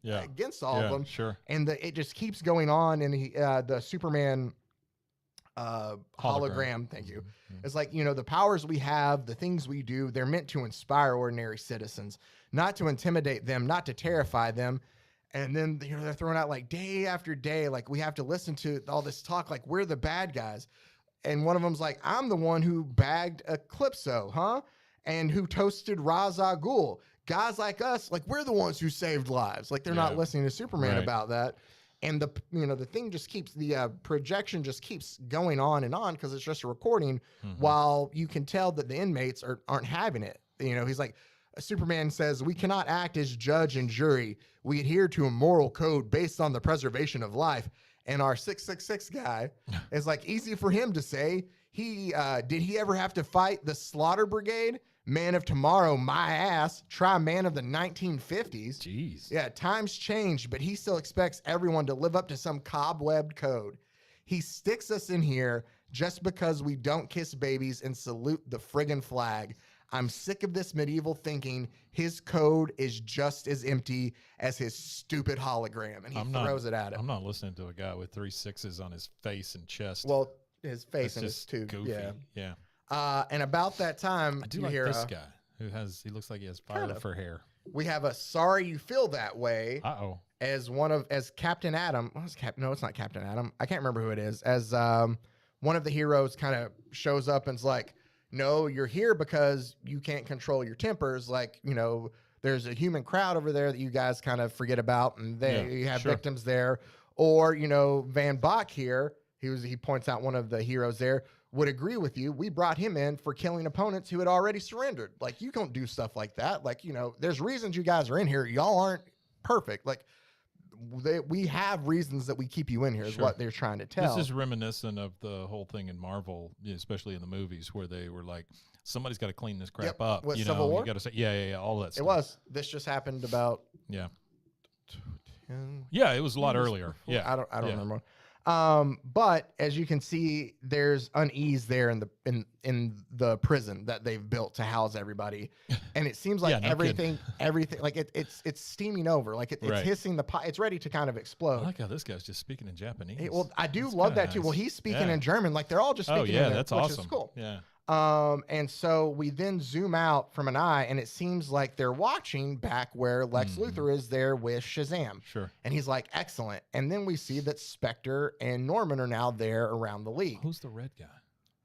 against all of them. Sure. And it just keeps going on. And the Superman hologram, thank you. It's like, the powers we have, the things we do, they're meant to inspire ordinary citizens, not to intimidate them, not to terrify them. And then, they're throwing out like day after day, like we have to listen to all this talk, like we're the bad guys. And one of them's like, I'm the one who bagged Eclipso, huh? And who toasted Ra's al Ghul. Guys like us, like we're the ones who saved lives. Like they're not listening to Superman about that. And the thing just keeps, the projection just keeps going on and on because it's just a recording, while you can tell that the inmates aren't having it. He's like, Superman says, we cannot act as judge and jury. We adhere to a moral code based on the preservation of life. And our 666 guy is like, easy for him to say. Did he ever have to fight the Slaughter Brigade? Man of tomorrow, my ass. Try man of the 1950s. Jeez. Yeah, times changed, but he still expects everyone to live up to some cobwebbed code. He sticks us in here just because we don't kiss babies and salute the friggin' flag. I'm sick of this medieval thinking. His code is just as empty as his stupid hologram, and he throws it at him. I'm not listening to a guy with 3 6s on his face and chest. Well, his face and his tube. Goofy. Yeah. And about that time, I do like this guy who he looks like he has fire for hair. We have a sorry you feel that way. As Captain Adam. No, it's not Captain Adam. I can't remember who it is. As one of the heroes kind of shows up and's like, no, you're here because you can't control your tempers. Like, there's a human crowd over there that you guys kind of forget about, and you have victims there. Or, Van Bach here, he points out one of the heroes there, would agree with you. We brought him in for killing opponents who had already surrendered. Like, you don't do stuff like that. Like, there's reasons you guys are in here. Y'all aren't perfect. Like, we have reasons that we keep you in here is what they're trying to tell. This is reminiscent of the whole thing in Marvel, especially in the movies, where they were like, somebody's got to clean this crap up. With Civil War? You got to say, all that stuff. It was. This just happened about 10. Yeah, it was a lot earlier. Before. Yeah. I don't remember. But as you can see, there's unease there in the prison that they've built to house everybody, and it seems like everything like it's steaming over, like it's hissing the pot. It's ready to kind of explode. I like how this guy's just speaking in Japanese. Well, I do love that too. Well, he's speaking in German, like they're all just speaking. In that's which awesome. Is cool. Yeah. And so we then zoom out from an eye, and it seems like they're watching back where Lex Luthor is there with Shazam. Sure. And he's like, excellent. And then we see that Spectre and Norman are now there around the league. Who's the red guy?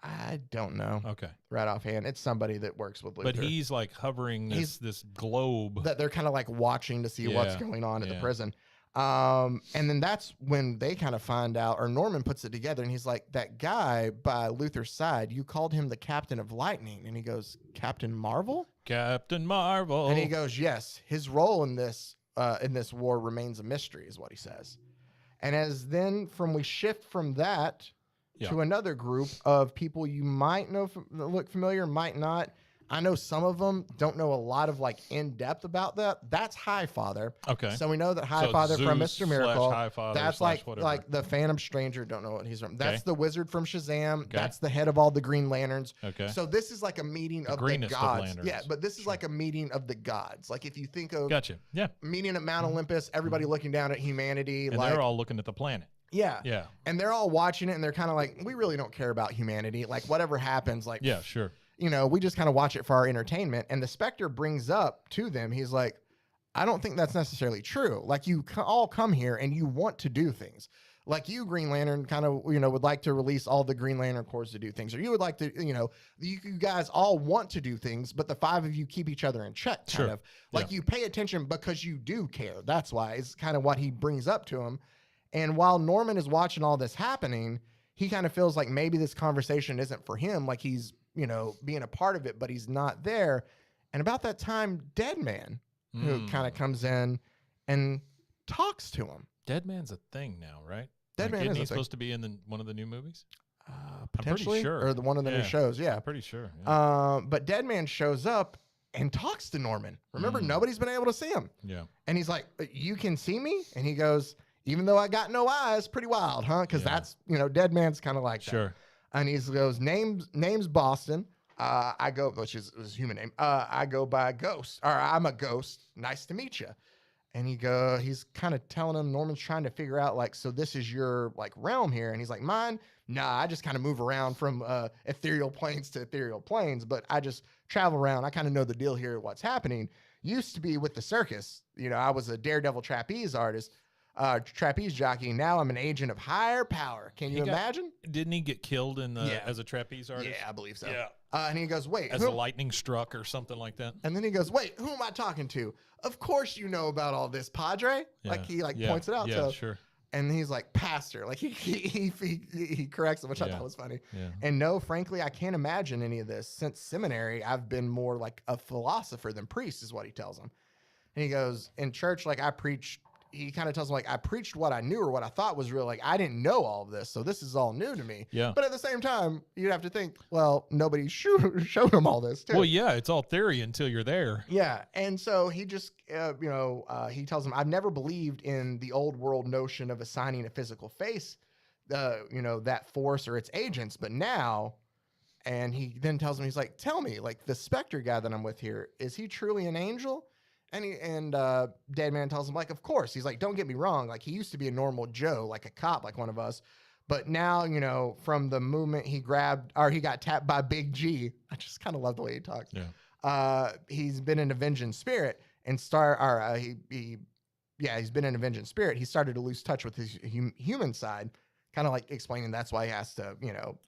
I don't know. Okay. Right offhand. It's somebody that works with Luthor. But he's like hovering this globe. That they're kind of like watching to see what's going on at the prison. And then that's when they kind of find out, or Norman puts it together, and he's like, that guy by Luthor's side, you called him the Captain of Lightning. And he goes, Captain Marvel? Captain Marvel. And he goes, yes, his role in this war remains a mystery, is what he says. And as then we shift from that to another group of people you might know, look familiar, might not. I know some of them, don't know a lot of like in depth about that. That's Highfather. Okay. So we know that Highfather from Mr. Miracle. That's like the Phantom Stranger. Don't know what he's from. That's the wizard from Shazam. Okay. That's the head of all the Green Lanterns. Okay. So this is like a meeting of the gods. Yeah, but this is like a meeting of the gods. Like if you think of meeting at Mount Olympus, everybody looking down at humanity. And they're all looking at the planet. Yeah. Yeah. And they're all watching it, and they're kind of like, we really don't care about humanity. Like whatever happens, like sure. We just kind of watch it for our entertainment. And the Spectre brings up to them, he's like, I don't think that's necessarily true. Like you all come here and you want to do things. Like you, Green Lantern, kind of, would like to release all the Green Lantern Corps to do things. Or you would like to, you guys all want to do things, but the 5 of you keep each other in check, kind of. Like you pay attention because you do care. That's why. It's kind of what he brings up to him. And while Norman is watching all this happening, he kind of feels like maybe this conversation isn't for him. Like he's, being a part of it, but he's not there. And about that time, Deadman, who kind of comes in and talks to him. Deadman's a thing now, right? Deadman isn't is he supposed to be in one of the new movies? Potentially, I'm pretty sure. Or one of the new shows, yeah. I'm pretty sure. Yeah. But Deadman shows up and talks to Norman. Remember, nobody's been able to see him. Yeah. And he's like, you can see me? And he goes, even though I got no eyes, pretty wild, huh? Because that's, Deadman's kind of like that. Sure. And he goes, name's Boston. Which is his human name. I go by Ghost, or I'm a ghost. Nice to meet you. And he's kind of telling him, Norman's trying to figure out, like, so this is your like realm here. And he's like, mine? Nah, I just kind of move around from ethereal planes to ethereal planes, but I just travel around. I kind of know the deal here, what's happening. Used to be with the circus. You know, I was a daredevil trapeze artist, trapeze jockey. Now I'm an agent of higher power. Can you imagine? Didn't he get killed in as a trapeze artist? Yeah, I believe so. Yeah. And he goes, wait. As a lightning struck or something like that. And then he goes, wait, who am I talking to? Of course you know about all this, Padre. Yeah. Like he points it out. Yeah, so, sure. And he's like, pastor. Like he corrects him, which I thought was funny. Yeah. And no, frankly, I can't imagine any of this. Since seminary, I've been more like a philosopher than priest, is what he tells him. And he goes, in church, like I preached. He kind of tells him, like, I preached what I knew or what I thought was real. Like, I didn't know all of this, so this is all new to me. Yeah. But at the same time, you'd have to think, well, nobody showed him all this, too. Well, yeah, it's all theory until you're there. Yeah. And so he just, he tells him, I've never believed in the old world notion of assigning a physical face, that force or its agents. But now, and he then tells him, he's like, tell me, like, the Spectre guy that I'm with here, is he truly an angel? And Dead Man tells him, like, of course. He's like, don't get me wrong. Like, he used to be a normal Joe, like a cop, like one of us. But now, from the moment he got tapped by Big G, I just kind of love the way he talks. Yeah. He's been an avenging spirit and he's been an avenging spirit. He started to lose touch with his human side, kind of like explaining that's why he has to,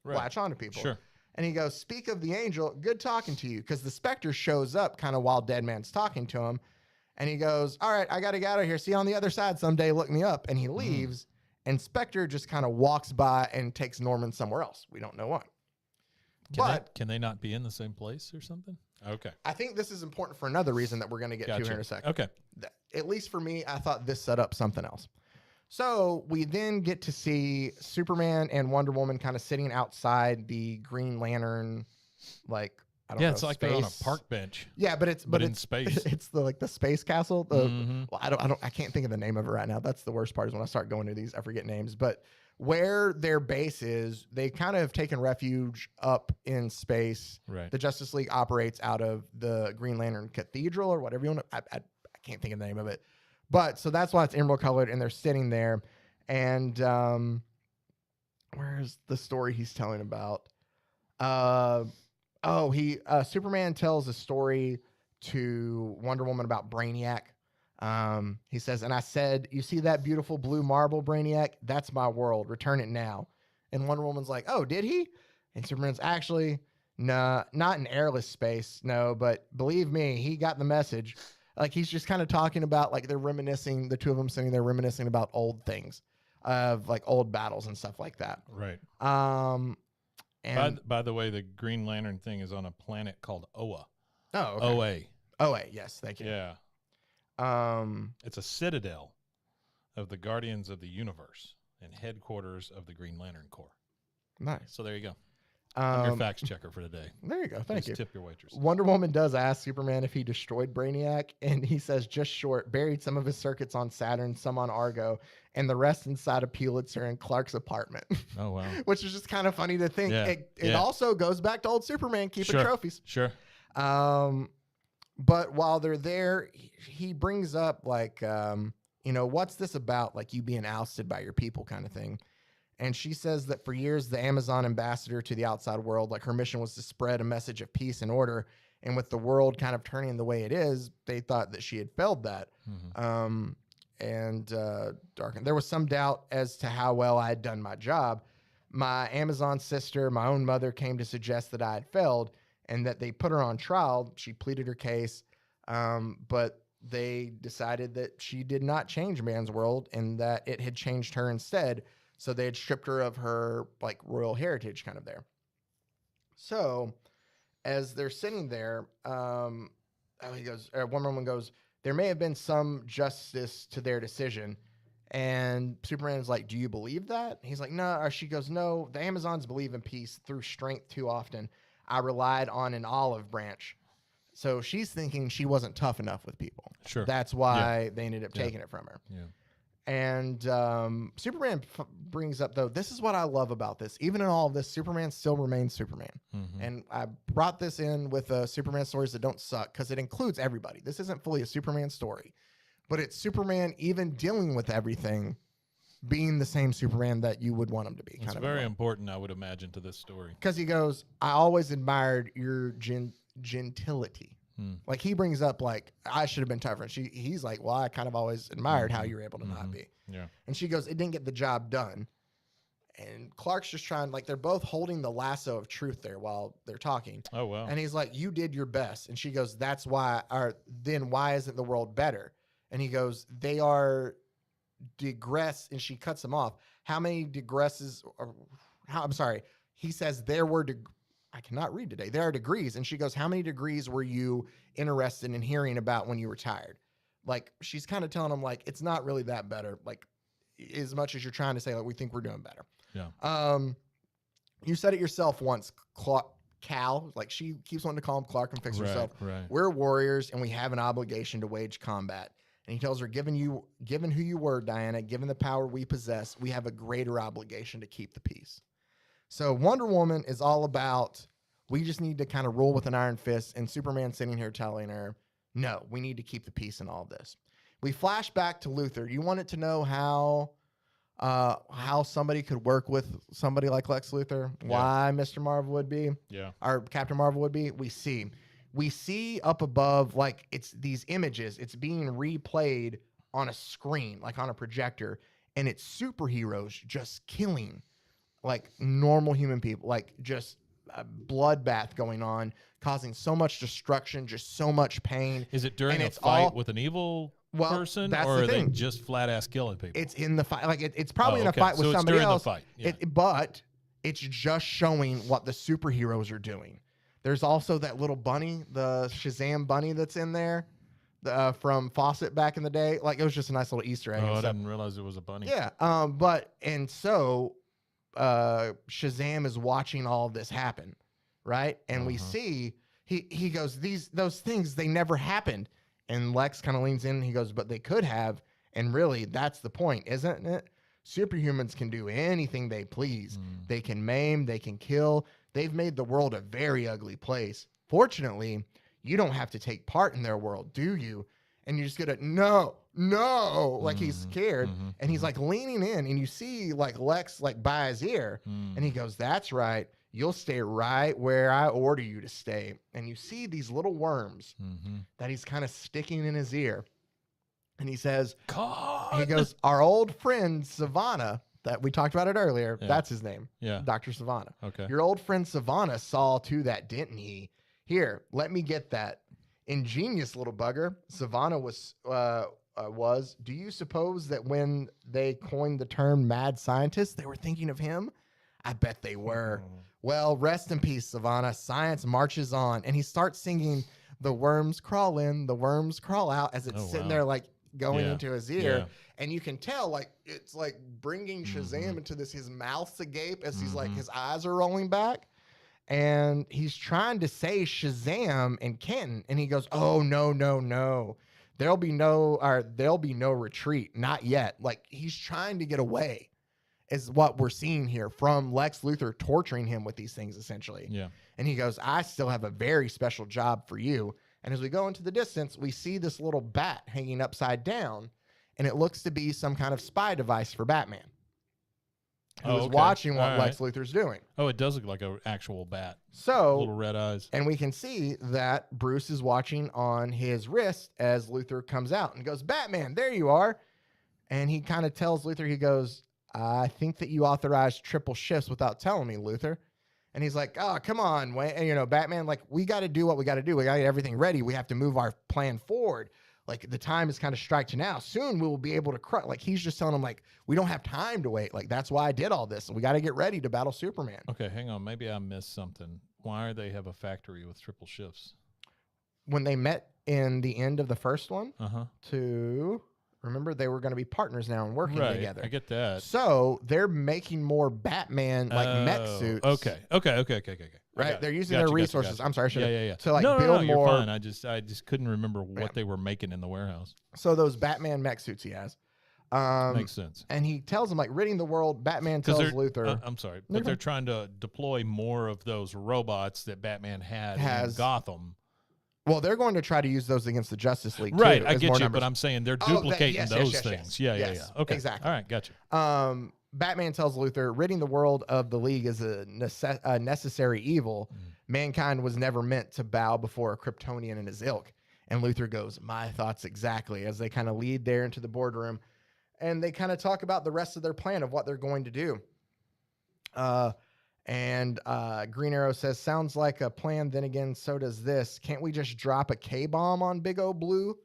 latch on to people. Sure. And he goes, speak of the angel, good talking to you. Because the Spectre shows up kind of while Dead Man's talking to him. And he goes, all right, I got to get out of here. See you on the other side someday. Look me up. And he leaves. And Spectre just kind of walks by and takes Norman somewhere else. We don't know what. Can they not be in the same place or something? Okay. I think this is important for another reason that we're going to get to here in a second. Okay. At least for me, I thought this set up something else. So we then get to see Superman and Wonder Woman kind of sitting outside the Green Lantern, like, I don't know. It's like they're on a park bench. Yeah, but it's in space. It's the space castle. Well, I can't think of the name of it right now. That's the worst part, is when I start going to these, I forget names. But where their base is, they kind of have taken refuge up in space. Right. The Justice League operates out of the Green Lantern Cathedral or whatever you want to. I can't think of the name of it. But so that's why it's emerald colored, and they're sitting there. And where's the story he's telling about? Superman tells a story to Wonder Woman about Brainiac. He says, and I said, you see that beautiful blue marble, Brainiac? That's my world. Return it now. And Wonder Woman's like, oh, did he? And Superman's actually, nah, not in airless space. No, but believe me, he got the message. Like, he's just kind of talking about, like, they're reminiscing, the two of them sitting there reminiscing about old things, of like old battles and stuff like that. Right. And by the way, the Green Lantern thing is on a planet called Oa. Oh, okay. OA. OA, yes, thank you. Yeah. It's a citadel of the Guardians of the Universe and headquarters of the Green Lantern Corps. Nice. So there you go. I'm your facts checker for today. There you go. Thank you. Tip your waitress. Wonder Woman does ask Superman if he destroyed Brainiac, and he says, just short, buried some of his circuits on Saturn, some on Argo, and the rest inside of Pulitzer and Clark's apartment. Oh, wow. Which is just kind of funny to think. Yeah. It also goes back to old Superman keeping trophies. Sure. But while they're there, he brings up, like, what's this about? Like, you being ousted by your people kind of thing. And she says that for years, the Amazon ambassador to the outside world, like, her mission was to spread a message of peace and order. And with the world kind of turning the way it is, they thought that she had failed that. Mm-hmm. There was some doubt as to how well I had done my job. My Amazon sister, my own mother, came to suggest that I had failed and that they put her on trial. She pleaded her case, but they decided that she did not change man's world and that it had changed her instead. So they had stripped her of her, like, royal heritage kind of there. So as they're sitting there, Wonder Woman goes, there may have been some justice to their decision. And Superman is like, do you believe that? He's like, no. Or she goes, no, the Amazons believe in peace through strength too often. I relied on an olive branch. So she's thinking she wasn't tough enough with people. Sure. That's why they ended up taking it from her. Yeah. And Superman brings up, though, this is what I love about this. Even in all of this, Superman still remains Superman. Mm-hmm. And I brought this in with Superman stories that don't suck because it includes everybody. This isn't fully a Superman story. but it's Superman even dealing with everything, being the same Superman that you would want him to be. It's very important, I would imagine, to this story. Because he goes, I always admired your gentility. Like he brings up like, I should have been tougher. And he's like, well, I kind of always admired how you were able to not be. Yeah. And she goes, it didn't get the job done. And Clark's just trying, like they're both holding the lasso of truth there while they're talking. Oh, wow. And he's like, you did your best. And she goes, that's why, or then why isn't the world better? And he goes, they are digress. And she cuts him off. How many digresses, I'm sorry. He says there were, I cannot read today. There are degrees. And she goes, how many degrees were you interested in hearing about when you were tired? Like, she's kind of telling him, like, it's not really that better. Like, as much as you're trying to say, like, we think we're doing better. Yeah. You said it yourself once, Cal. Like, she keeps wanting to call him Clark and fix herself. Right. We're warriors, and we have an obligation to wage combat. And he tells her, given who you were, Diana, given the power we possess, we have a greater obligation to keep the peace. So Wonder Woman is all about, we just need to kind of rule with an iron fist, and Superman sitting here telling her, no, we need to keep the peace in all this. We flash back to Luthor. You wanted to know how somebody could work with somebody like Lex Luthor, why Mr. Marvel would be, or Captain Marvel would be. We see up above, like it's these images, it's being replayed on a screen, like on a projector, and it's superheroes just killing like normal human people, like just a bloodbath going on, causing so much destruction, just so much pain. Is it during a fight with an evil person, or are they just flat ass killing people? It's in the fight. Like it's probably in a fight with somebody else. The fight. Yeah. But it's just showing what the superheroes are doing. There's also that little bunny, the Shazam bunny that's in there from Fawcett back in the day. Like it was just a nice little Easter egg. Oh, I didn't realize it was a bunny. Yeah. So Shazam is watching all of this happen, right? And we see he goes, those things, they never happened. And Lex kind of leans in and he goes, but they could have. And really, that's the point, isn't it? Superhumans can do anything they please. They can maim, they can kill. They've made the world a very ugly place. Fortunately, you don't have to take part in their world, do you? And you're just gonna, no, like he's scared. And he's like leaning in, and you see like Lex like by his ear, and he goes, that's right. You'll stay right where I order you to stay. And you see these little worms that he's kind of sticking in his ear. And he says, God. He goes, our old friend Savannah, that we talked about it earlier, that's his name. Yeah. Dr. Savannah. Okay. Your old friend Savannah saw to that, didn't he? Here, let me get that. Ingenious little bugger. Savannah was, do you suppose that when they coined the term mad scientist, they were thinking of him? I bet they were. Well, rest in peace, Savannah. Science marches on. And he starts singing, the worms crawl in, the worms crawl out, as it's sitting there like going into his ear. Yeah. And you can tell like it's like bringing Shazam into this, his mouth's agape as he's like, his eyes are rolling back. And he's trying to say Shazam and Kenton. And he goes, oh, no. There'll be no retreat. Not yet. Like he's trying to get away. Is what we're seeing here from Lex Luthor torturing him with these things, essentially. Yeah. And he goes, I still have a very special job for you. And as we go into the distance, we see this little bat hanging upside down, and it looks to be some kind of spy device for Batman, who is watching what Lex Luthor's doing. Oh, it does look like an actual bat. So, little red eyes. And we can see that Bruce is watching on his wrist as Luthor comes out and goes, Batman, there you are. And he kind of tells Luthor, he goes, I think that you authorized triple shifts without telling me, Luthor. And he's like, oh, come on, Wayne. And, you know, Batman, like, we got to do what we got to do. We got to get everything ready. We have to move our plan forward. Like, the time is kind of strike to now. Soon we will be able to like, he's just telling him, like, we don't have time to wait. Like, that's why I did all this. And we got to get ready to battle Superman. Okay, hang on. Maybe I missed something. Why do they have a factory with triple shifts? When they met in the end of the first one remember, they were going to be partners now and working together. I get that. So they're making more Batman like mech suits. Okay. Right, they're using their resources. I'm sorry, yeah. To like build more. You're fine. I just couldn't remember what they were making in the warehouse. So those Batman mech suits he has. Makes sense. And he tells him, like, ridding the world. Batman tells Luthor. I'm sorry, but they're trying to deploy more of those robots that Batman had in Gotham. Well, they're going to try to use those against the Justice League, Right, too, I as get more you, numbers. but I'm saying they're Oh, duplicating yes, those yes, things. yes. Yeah. Yes, Okay, exactly. all right, gotcha. Batman tells Luthor, ridding the world of the League is a necessary evil. Mankind was never meant to bow before a Kryptonian and his ilk. And Luthor goes, my thoughts exactly, as they kind of lead there into the boardroom. And they kind of talk about the rest of their plan of what they're going to do. Green Arrow says, sounds like a plan. Then again, so does this. Can't we just drop a K-bomb on Big O Blue?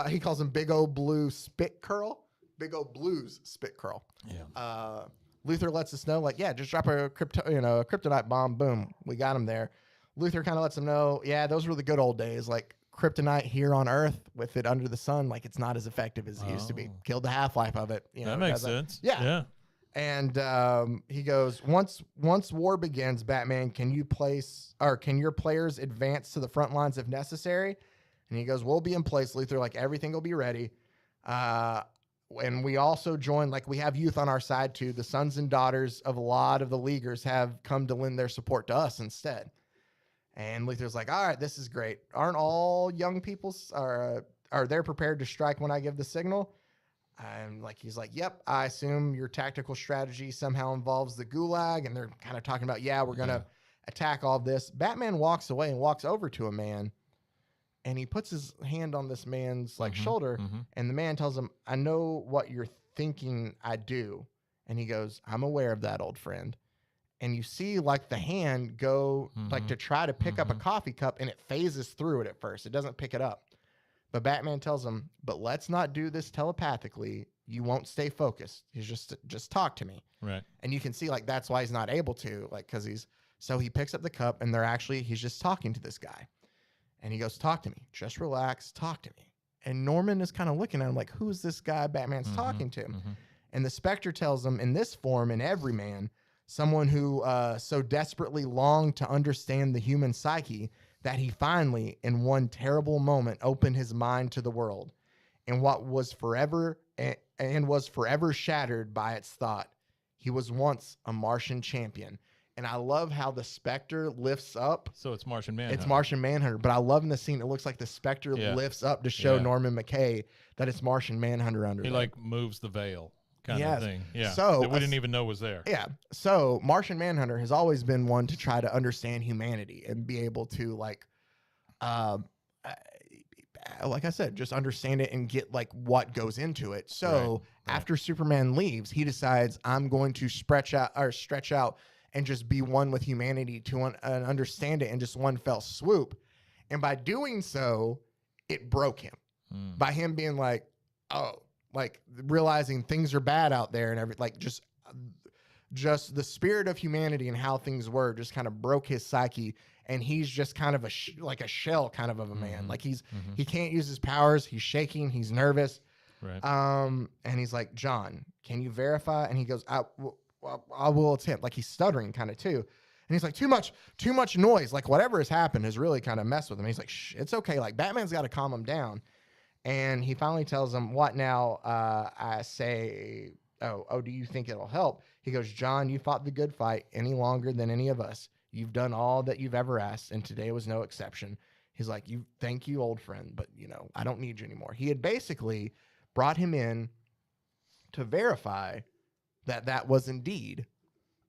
He calls him Big O Blue Spit Curl. Big O Blues Spit Curl. Yeah. Luthor lets us know, like, yeah, just drop a kryptonite bomb. Boom, we got him there. Luthor kind of lets him know, yeah, those were the good old days. Like kryptonite here on Earth with it under the sun, like it's not as effective as it used to be. Killed the half-life of it. That makes sense. Yeah. And he goes, once war begins, Batman, can your players advance to the front lines if necessary? And he goes, we'll be in place, Luthor. Like everything will be ready. And we also join, like we have youth on our side too. The sons and daughters of a lot of the Leaguers have come to lend their support to us instead. And Luthor's like, all right, this is great. Aren't all young people are they prepared to strike when I give the signal? And he's like, yep, I assume your tactical strategy somehow involves the Gulag. And they're kind of talking about, yeah, we're going to attack all this. Batman walks away and walks over to a man. And he puts his hand on this man's shoulder. And the man tells him, I know what you're thinking I do. And he goes, I'm aware of that, old friend. And you see the hand go to try to pick up a coffee cup, and it phases through it at first. It doesn't pick it up. But Batman tells him, but let's not do this telepathically. You won't stay focused. He's just talk to me. Right. And you can see that's why he's not able to, because he picks up the cup, and he's just talking to this guy. And he goes, talk to me. Just relax. Talk to me. And Norman is kind of looking at him like, who's this guy Batman's talking to? And the Spectre tells him, in this form, in every man, someone who so desperately longed to understand the human psyche that he finally, in one terrible moment, opened his mind to the world. And what was forever shattered by its thought. He was once a Martian champion. And I love how the Spectre lifts up. So it's Martian Manhunter. It's Martian Manhunter. But I love in the scene, it looks like the Spectre lifts up to show Norman McKay that it's Martian Manhunter under there. He moves the veil kind of thing. Yeah. So that we didn't even know was there. Yeah. So Martian Manhunter has always been one to try to understand humanity and be able to like I said, just understand it and get what goes into it. So after Superman leaves, he decides I'm going to stretch out and just be one with humanity to understand it in just one fell swoop. And by doing so, it broke him. By him being realizing things are bad out there and everything, just the spirit of humanity and how things were just kind of broke his psyche. And he's just kind of a shell kind of a man. He can't use his powers. He's shaking. He's nervous. Right. And he's like, John, can you verify? And he goes, I will attempt. He's stuttering kind of too. And he's like, too much noise. Whatever has happened has really kind of messed with him. He's like, shh, it's okay. Batman's got to calm him down. And he finally tells him, what now? I say, oh, do you think it'll help? He goes, John, you fought the good fight any longer than any of us. You've done all that you've ever asked, and today was no exception. He's like, thank you, old friend, but I don't need you anymore. He had basically brought him in to verify that was indeed,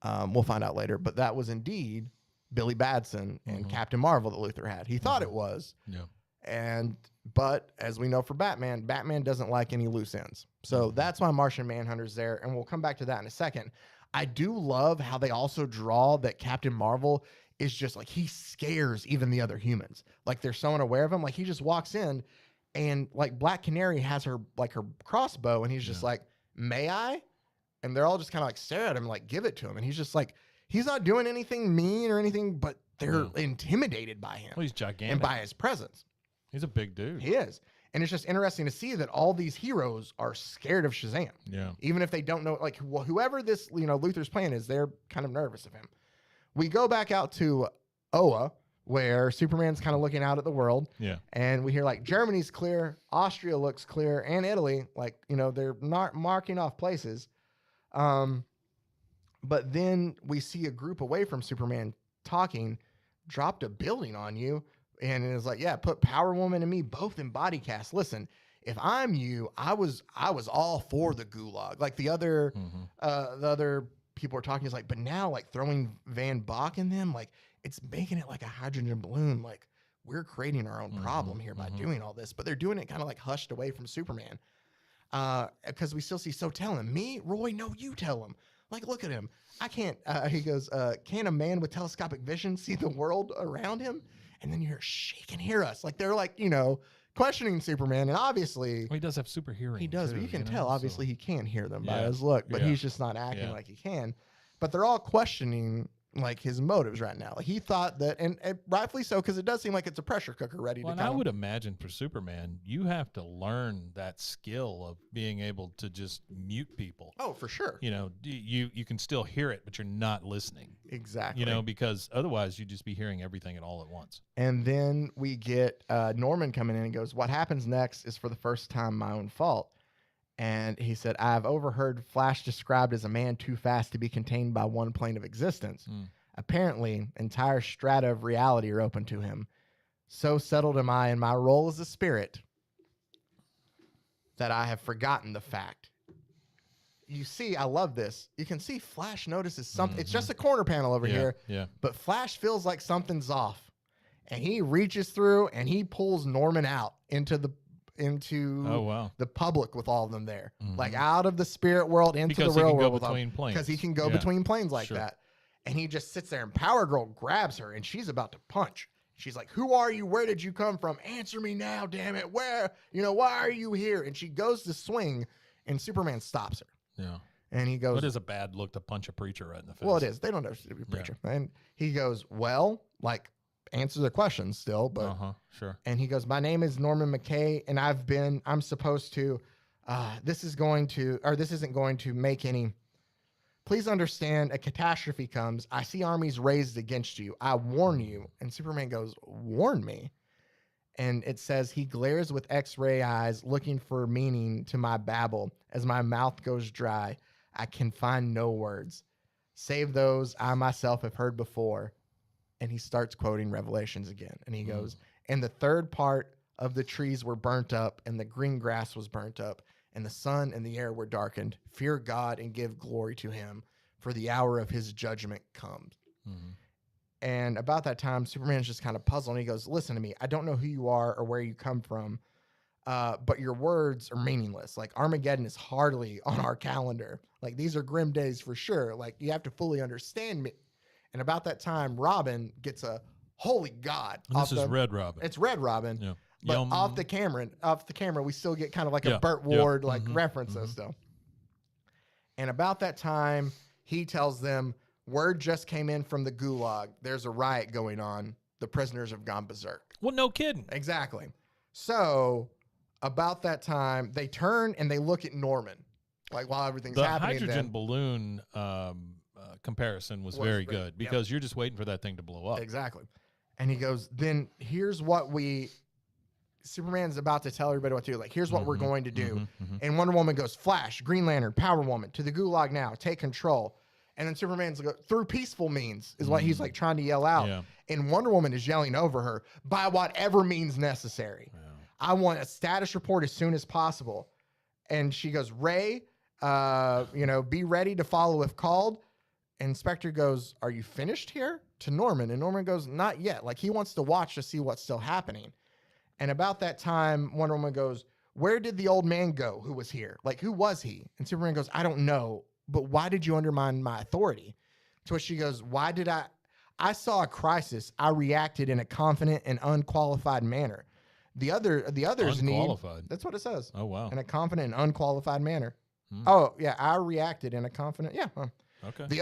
we'll find out later, but that was indeed Billy Batson and Captain Marvel that Luthor had. He thought it was. Yeah. But as we know for Batman doesn't like any loose ends. So that's why Martian Manhunter's there, and we'll come back to that in a second. I do love how they also draw that Captain Marvel is just he scares even the other humans. They're so unaware of him. He just walks in and Black Canary has her her crossbow and he's just may I? And they're all just kind of stare at him give it to him. And he's just he's not doing anything mean or anything, but they're intimidated by him. Well, he's gigantic. And by his presence. He's a big dude. He is. And it's just interesting to see that all these heroes are scared of Shazam. Yeah. Even if they don't know, whoever this, Luthor's plan is, they're kind of nervous of him. We go back out to Oa, where Superman's kind of looking out at the world. Yeah. And we hear Germany's clear, Austria looks clear, and Italy, they're not marking off places. But then we see a group away from Superman talking, dropped a building on you. And it was like, yeah, put Power Woman and me both in body cast. Listen, if I'm you, I was all for the gulag. Like the other people are talking is like, but now like throwing Van Bach in them, like it's making it like a hydrogen balloon. Like we're creating our own problem here by doing all this, but they're doing it kind of like hushed away from Superman. Because we still see, so tell him. Me, Roy, no, you tell him. Like, look at him. I can't, he goes, can a man with telescopic vision see the world around him? And then you hear, she can hear us. Like, they're like, questioning Superman. And obviously, well, he does have super hearing. He does, too, but you can tell, obviously, he can hear them by Yeah. his look, but Yeah. he's just not acting like he can. But they're all questioning like his motives right now. Like he thought that, and rightfully so, because it does seem like it's a pressure cooker ready Well, to and come. I would imagine for Superman, you have to learn that skill of being able to just mute people. Oh, for sure. You can still hear it, but you're not listening. Exactly. Because otherwise you'd just be hearing everything all at once. And then we get Norman coming in and goes, what happens next is for the first time my own fault. And he said, I've overheard Flash described as a man too fast to be contained by one plane of existence. Apparently, entire strata of reality are open to him. So settled am I in my role as a spirit that I have forgotten the fact. You see, I love this. You can see Flash notices something. It's just a corner panel over here. Yeah. But Flash feels like something's off. And he reaches through and he pulls Norman out into the public with all of them there. Like out of the spirit world into because the real he can world go between planes. because he can go between planes like that. And he just sits there and Power Girl grabs her and she's about to punch. She's like, who are you? Where did you come from? Answer me now, damn it. Where, why are you here? And she goes to swing and Superman stops her. Yeah. And he goes, it is a bad look to punch a preacher right in the face. well, it is. They don't know to be a preacher. And he goes, well, like, answer the question still, but sure. And he goes, my name is Norman McKay, and I'm supposed to, this isn't going to make any, please understand, a catastrophe comes. I see armies raised against you. I warn you. And Superman goes, warn me? And it says, he glares with X-ray eyes, looking for meaning to my babble. As my mouth goes dry, I can find no words, save those I myself have heard before. And he starts quoting Revelations again. And he goes, and the third part of the trees were burnt up, and the green grass was burnt up, and the sun and the air were darkened. Fear God and give glory to him, for the hour of his judgment comes. And about that time, Superman's just kind of puzzled. And he goes, listen to me. I don't know who you are or where you come from, but your words are meaningless. Like Armageddon is hardly on our calendar. Like these are grim days for sure. Like you have to fully understand me. And about that time, Robin gets a holy God. And this is Red Robin. It's Red Robin. Yeah. But off the camera, we still get kind of like a Burt Ward reference though still. And about that time, he tells them, word just came in from the gulag. There's a riot going on. The prisoners have gone berserk. Well, no kidding. Exactly. So about that time, they turn and they look at Norman. Like while everything's happening. The hydrogen balloon comparison was very good because you're just waiting for that thing to blow up. Exactly. And he goes, then here's what Superman's about to tell everybody what to do. Like, here's what we're going to do. And Wonder Woman goes, Flash, Green Lantern, Power Woman, to the gulag now, take control. And then Superman's like, through peaceful means is what he's like trying to yell out. Yeah. And Wonder Woman is yelling over her, by whatever means necessary. Yeah. I want a status report as soon as possible. And she goes, Ray, be ready to follow if called. And Spectre goes, are you finished here? To Norman. And Norman goes, not yet. Like he wants to watch to see what's still happening. And about that time, Wonder Woman goes, where did the old man go who was here? Like, who was he? And Superman goes, I don't know, but why did you undermine my authority? To which she goes, I saw a crisis. I reacted in a confident and unqualified manner. The others unqualified. That's what it says. Oh, wow. In a confident and unqualified manner. Oh, yeah. I reacted in a confident. Yeah. Okay. The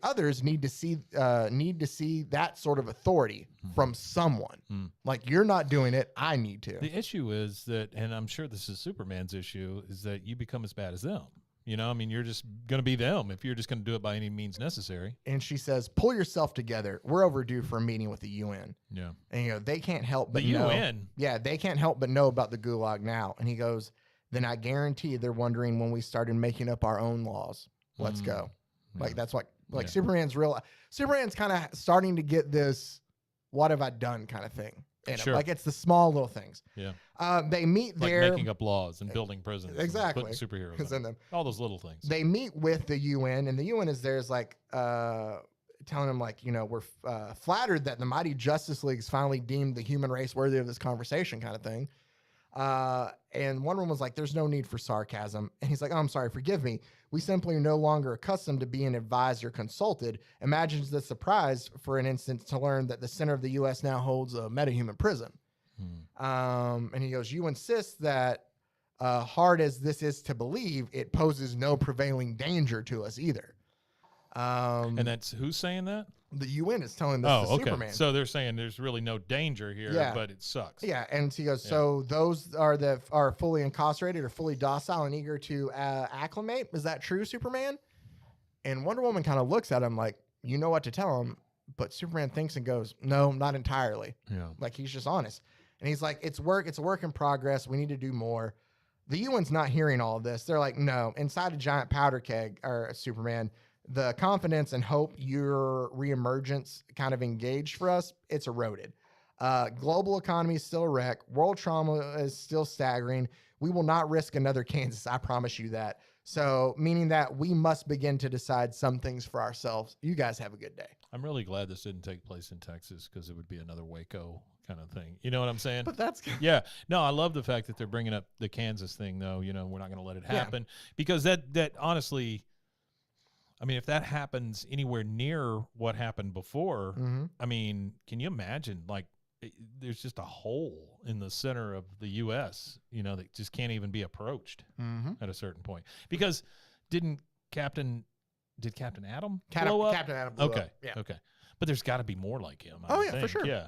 others need to see that sort of authority from someone. Like you're not doing it, I need to. The issue is that, and I'm sure this is Superman's issue, is that you become as bad as them. You're just going to be them if you're just going to do it by any means necessary. And she says, pull yourself together. We're overdue for a meeting with the UN. Yeah. And they can't help but the know. UN? Yeah, they can't help but know about the gulag now. And he goes, then I guarantee they're wondering when we started making up our own laws. Let's go. Like that's what Superman's kind of starting to get this what have I done kind of thing. In 'em. Sure. Like it's the small little things. Yeah. They meet Like there. making up laws and building prisons. and Exactly. putting superheroes Is in in them. them. All those little things. They meet with the UN, and the UN is there's like telling them like, you know, we're flattered that the mighty Justice League has finally deemed the human race worthy of this conversation kind of thing. And Wonder Woman was like, there's no need for sarcasm. And he's like, oh, I'm sorry, forgive me. We simply are no longer accustomed to being advised or consulted. Imagines the surprise for an instant to learn that the center of the U.S. now holds a metahuman prison. And he goes, you insist that hard as this is to believe, it poses no prevailing danger to us either. And that's who's saying that? The UN is telling this to okay. Superman. So they're saying there's really no danger here, Yeah. but it sucks. Yeah, and he goes, so those are fully incarcerated or fully docile and eager to acclimate. Is that true, Superman? And Wonder Woman kind of looks at him like, you know what to tell him, but Superman thinks and goes, no, not entirely. Yeah. Like he's just honest. And he's like, it's a work in progress. We need to do more. The UN's not hearing all of this. They're like, no, inside a giant powder keg, or Superman, the confidence and hope your reemergence kind of engaged for us, it's eroded. Global economy is still a wreck. World trauma is still staggering. We will not risk another Kansas. I promise you that. So meaning that we must begin to decide some things for ourselves. You guys have a good day. I'm really glad this didn't take place in Texas because it would be another Waco kind of thing. You know what I'm saying? But that's Yeah. No, I love the fact that they're bringing up the Kansas thing, though. You know, we're not going to let it happen because that honestly, I mean, if that happens anywhere near what happened before, I mean, can you imagine? Like, there's just a hole in the center of the U.S., you know, that just can't even be approached at a certain point. Because did Captain Atom blow up? Captain Atom blew up. Yeah. Okay. But there's got to be more like him. I Oh, would yeah, for think. sure. Yeah.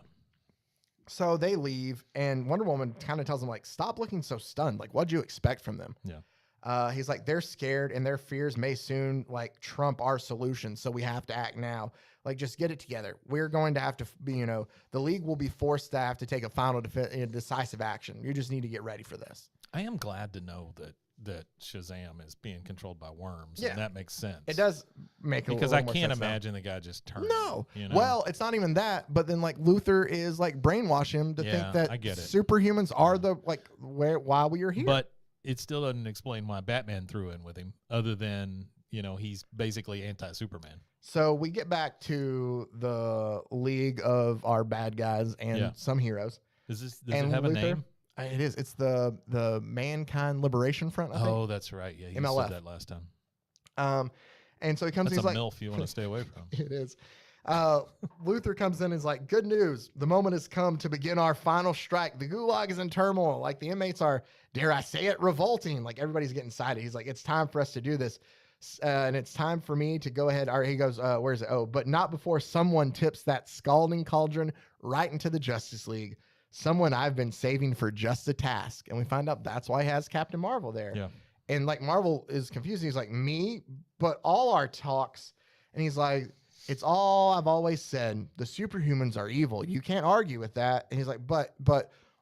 So they leave, and Wonder Woman kind of tells them, like, stop looking so stunned. Like, what'd you expect from them? Yeah. He's like, they're scared, and their fears may soon, like, trump our solution, so we have to act now. Like, just get it together. We're going to have to be, you know, the league will be forced to have to take a final decisive action. You just need to get ready for this. I am glad to know that Shazam is being controlled by worms, Yeah. and that makes sense. It does make a Because little I more can't sense now. imagine the guy just turning. No. You know? Well, it's not even that, but then like Luther is like brainwashing him to Yeah, think that I get it. superhumans are the like why we are here. But it still doesn't explain why Batman threw in with him, other than, you know, he's basically anti-Superman. So we get back to the league of our bad guys and some heroes. Does it And have Luther? a name? It is. It's the Mankind Liberation Front, I think. Oh, that's right. Yeah, you MLF. said that last time. And so he comes That's in, a he's like, MILF you want to stay away from. it is. Luther comes in and is like, good news. The moment has come to begin our final strike. The gulag is in turmoil. Like the inmates are, dare I say it, revolting. Like everybody's getting excited. He's like, it's time for us to do this. And it's time for me to go ahead. Or he goes, where's it? Oh, but not before someone tips that scalding cauldron right into the Justice League. Someone I've been saving for just a task. And we find out that's why he has Captain Marvel there. Yeah. And like Marvel is confused. He's like, me? But all our talks. And he's like, it's all I've always said. The superhumans are evil. You can't argue with that. And he's like, but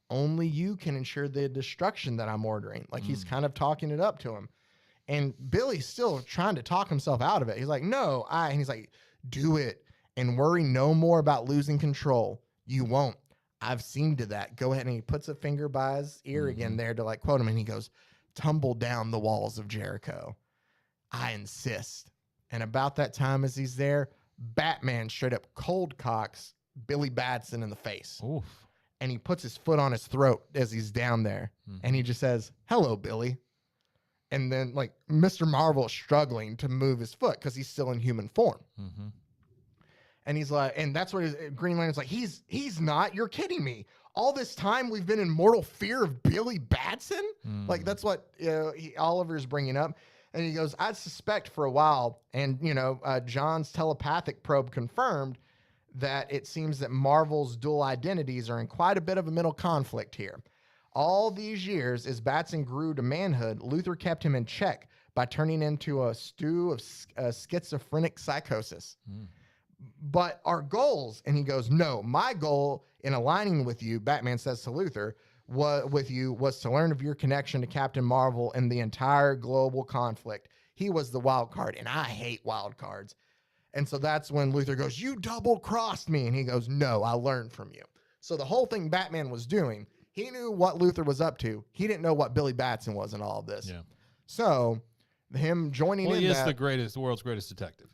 only you can ensure the destruction that I'm ordering. Like he's kind of talking it up to him. And Billy's still trying to talk himself out of it. He's like, no, and he's like, do it and worry no more about losing control. You won't. I've seen to that. Go ahead. And he puts a finger by his ear again there to like quote him. And he goes, tumble down the walls of Jericho. I insist. And about that time as he's there, Batman straight up cold cocks Billy Batson in the face. Oof. And he puts his foot on his throat as he's down there. And he just says, hello, Billy. And then like Mr. Marvel is struggling to move his foot because he's still in human form. And he's like, and that's what Green Lantern's like, he's not, you're kidding me. All this time we've been in mortal fear of Billy Batson? Like that's what Oliver's bringing up. And he goes, I'd suspect for a while, and John's telepathic probe confirmed that it seems that Marvel's dual identities are in quite a bit of a mental conflict here. All these years, as Batson grew to manhood, Luther kept him in check by turning into a stew of schizophrenic psychosis. But our goals, and he goes, no, my goal in aligning with you, Batman says to Luther, was to learn of your connection to Captain Marvel and the entire global conflict. He was the wild card, and I hate wild cards. And so that's when Luthor goes, "You double-crossed me." And he goes, "No, I learned from you." So the whole thing Batman was doing, he knew what Luthor was up to. He didn't know what Billy Batson was in all of this. Yeah. So him joining Well, in he is that, the world's greatest detective.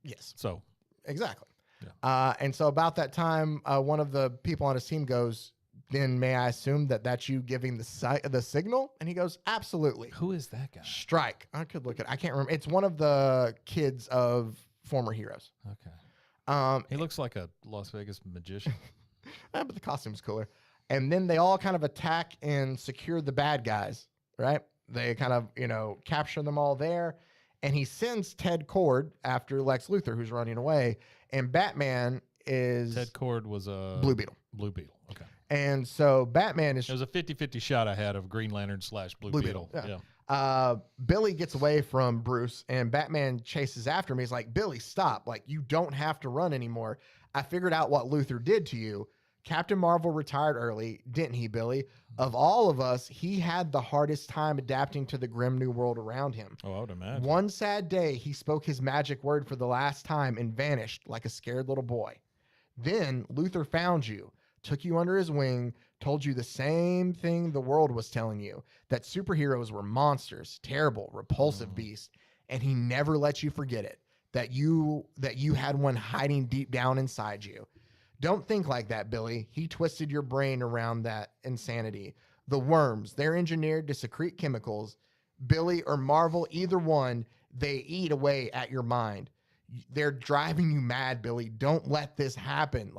yes, So exactly. Yeah. And so about that time, one of the people on his team goes, "Then may I assume that that's you giving the signal?" And he goes, "Absolutely." who is that guy? Strike. I could look at. I can't remember. It's one of the kids of former heroes. Okay. He looks like a Las Vegas magician. But the costume's cooler. And then they all kind of attack and secure the bad guys, right? They kind of, capture them all there. And he sends Ted Kord after Lex Luthor, who's running away. And Batman is... Ted Kord was a... Blue Beetle. Blue Beetle. Okay. And so Batman is... It was a 50-50 shot I had of Green Lantern / Blue Beetle. Yeah. Billy gets away from Bruce, and Batman chases after him. He's like, "Billy, stop. Like, you don't have to run anymore. I figured out what Luthor did to you. Captain Marvel retired early, didn't he, Billy? Of all of us, he had the hardest time adapting to the grim new world around him. Oh, I would imagine. One sad day, he spoke his magic word for the last time and vanished like a scared little boy. Then Luthor found you, took you under his wing, told you the same thing the world was telling you, that superheroes were monsters, terrible, repulsive beasts, and he never let you forget it, that you had one hiding deep down inside you. Don't think like that, Billy. He twisted your brain around that insanity. The worms, they're engineered to secrete chemicals. Billy or Marvel, either one, they eat away at your mind. They're driving you mad, Billy. Don't let this happen.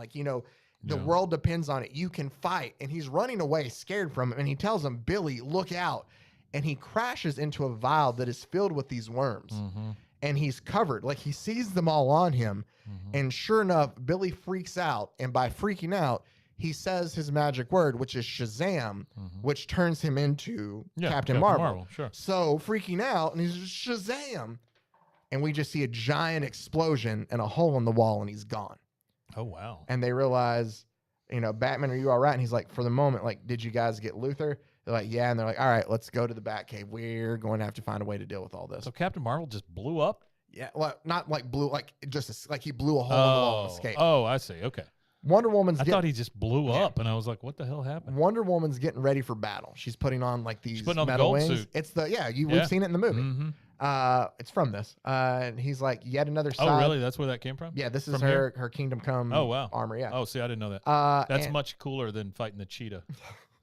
The world depends on it. You can fight." And he's running away, scared from him. And he tells him, "Billy, look out." And he crashes into a vial that is filled with these worms. Mm-hmm. And he's covered. Like, he sees them all on him. Mm-hmm. And sure enough, Billy freaks out. And by freaking out, he says his magic word, which is Shazam, which turns him into Captain Marvel. Sure. So freaking out, and he's just Shazam. And we just see a giant explosion and a hole in the wall, and he's gone. Oh, wow. And they realize, "Batman, are you all right?" And he's like, "For the moment, "Did you guys get Luthor?" They're like, "Yeah." And they're like, "All right, let's go to the Batcave. We're going to have to find a way to deal with all this." So Captain Marvel just blew up? Yeah, well, not like blew, he blew a hole in the wall and escaped. Oh, I see. Okay. Wonder Woman's I thought he just blew up, and I was like, what the hell happened? Wonder Woman's getting ready for battle. She's putting on these putting on the metal gold wings. suit. It's we've seen it in the movie. Mm-hmm. It's from this. And he's like, "Yet another side." Oh, really? That's where that came from? Yeah, this is From her Kingdom Come armor. Yeah. Oh, see, I didn't know that. That's and- much cooler than fighting the cheetah.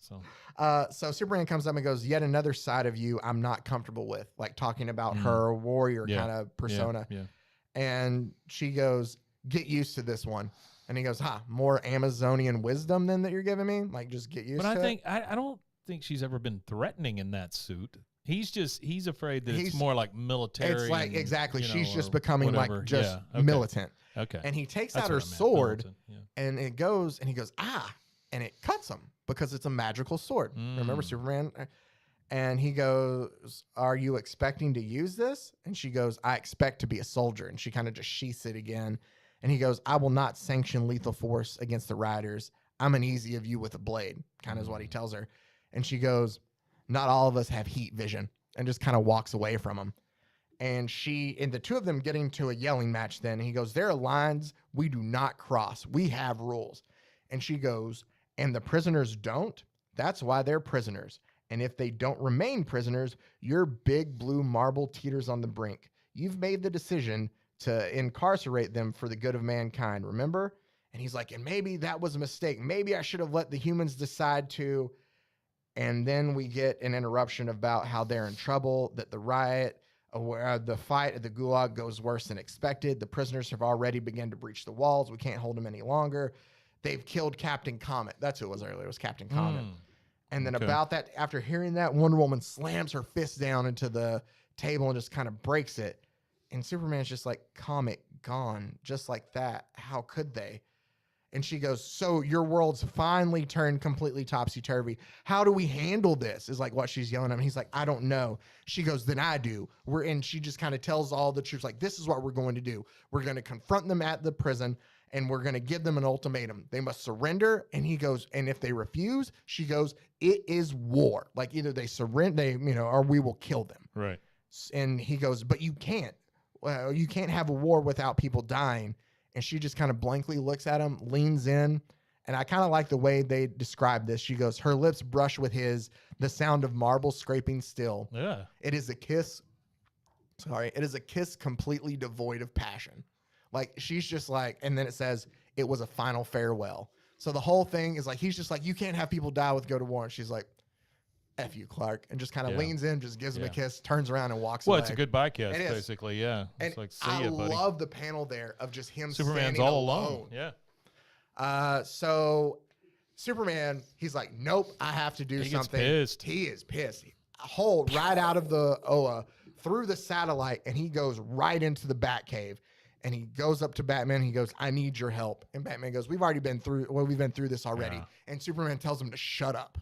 So So Superman comes up and goes, "Yet another side of you I'm not comfortable with," like talking about her warrior kind of persona. Yeah. And she goes, "Get used to this one." And he goes, "More Amazonian wisdom than that you're giving me? Like, just get used to it." But I don't think she's ever been threatening in that suit. He's afraid that it's more like military. It's like, exactly. She's just or becoming whatever. like just Yeah, okay. militant. Okay. And he takes That's out her what I meant, sword militant, yeah. and he goes, and it cuts him because it's a magical sword. Remember Superman? And he goes, "Are you expecting to use this?" And she goes, "I expect to be a soldier." And she kind of just sheaths it again. And he goes, "I will not sanction lethal force against the riders. I'm uneasy of you with a blade," kind of is what he tells her. And she goes, "Not all of us have heat vision," and just kind of walks away from him. And the two of them get into a yelling match then. And he goes, "There are lines we do not cross. We have rules." And she goes, "And the prisoners don't? That's why they're prisoners. And if they don't remain prisoners, your big blue marble teeters on the brink. You've made the decision to incarcerate them for the good of mankind, remember?" And he's like, "And maybe that was a mistake. Maybe I should have let the humans decide to." And then we get an interruption about how they're in trouble, that the riot, the fight at the Gulag goes worse than expected. The prisoners have already begun to breach the walls. We can't hold them any longer. They've killed Captain Comet. That's who it was earlier. It was Captain Comet. And then about that, after hearing that, Wonder Woman slams her fist down into the table and just kind of breaks it. And Superman's just like, "Comet gone, just like that. How could they?" And she goes, "So your world's finally turned completely topsy-turvy. How do we handle this?" is like what she's yelling at him. He's like, "I don't know." She goes, "Then I do." And she just kind of tells all the troops, like, "This is what we're going to do. We're going to confront them at the prison, and we're going to give them an ultimatum. They must surrender." And he goes, "And if they refuse," she goes, "it is war. Like, either they surrender, or we will kill them." Right. And he goes, "But you can't." well, you can't have a war without people dying. And she just kind of blankly looks at him, leans in. And I kind of like the way they describe this. She goes, her lips brush with his, the sound of marble scraping still. Yeah. It is a kiss. Sorry. It is a kiss completely devoid of passion. Like, she's just like, and then it says, it was a final farewell. So the whole thing is like, he's just like, you can't have people die with go to war. And she's like, F you, Clark. And just kind of leans in, just gives him a kiss, turns around and walks away. Well, it's a goodbye kiss, basically. Yeah. It's and like, see ya, buddy. I love the panel there of just him Superman's standing all alone. Yeah. So Superman, he's like, nope, I have to do something. Gets pissed. He is pissed. A hole right out of the Oa through the satellite, and he goes right into the Batcave. And he goes up to Batman. He goes, I need your help. And Batman goes, we've been through this already. Yeah. And Superman tells him to shut up.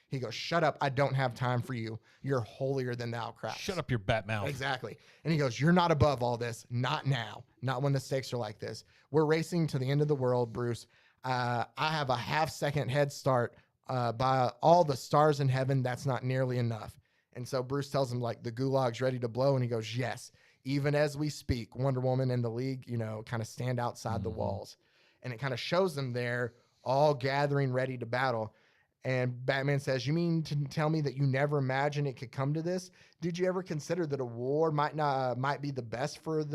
He goes, shut up. I don't have time for you. You're holier than thou crap. Shut up your bat mouth. Exactly. And he goes, you're not above all this. Not now. Not when the stakes are like this. We're racing to the end of the world, Bruce. I have a half-second head start by all the stars in heaven. That's not nearly enough. And so Bruce tells him, like, the gulag's ready to blow. And he goes, yes. Even as we speak, Wonder Woman and the League, kind of stand outside the walls. And it kind of shows them there all gathering ready to battle. And Batman says, you mean to tell me that you never imagined it could come to this? Did you ever consider that a war might be the best for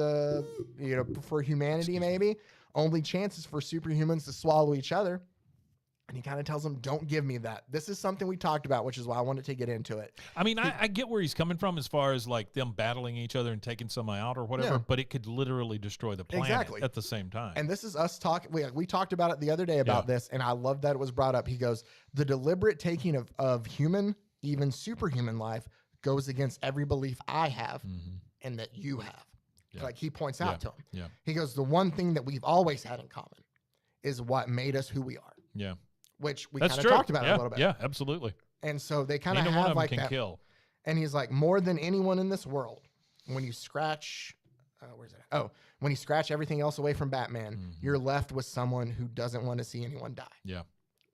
for humanity, maybe? Only chances for superhumans to swallow each other. And he kind of tells him, don't give me that. This is something we talked about, which is why I wanted to get into it. I mean, I get where he's coming from as far as like them battling each other and taking somebody out or whatever, but it could literally destroy the planet at the same time. And this is us talking. We talked about it the other day about this, and I love that it was brought up. He goes, the deliberate taking of human, even superhuman life goes against every belief I have and that you have. Yeah. Like he points out to him. Yeah. He goes, the one thing that we've always had in common is what made us who we are. Yeah. Which we kind of talked about a little bit. Yeah, absolutely. And so they kind of have like that. Kill. And he's like, more than anyone in this world, when you scratch, where's it? Oh, when you scratch everything else away from Batman, you're left with someone who doesn't want to see anyone die. Yeah.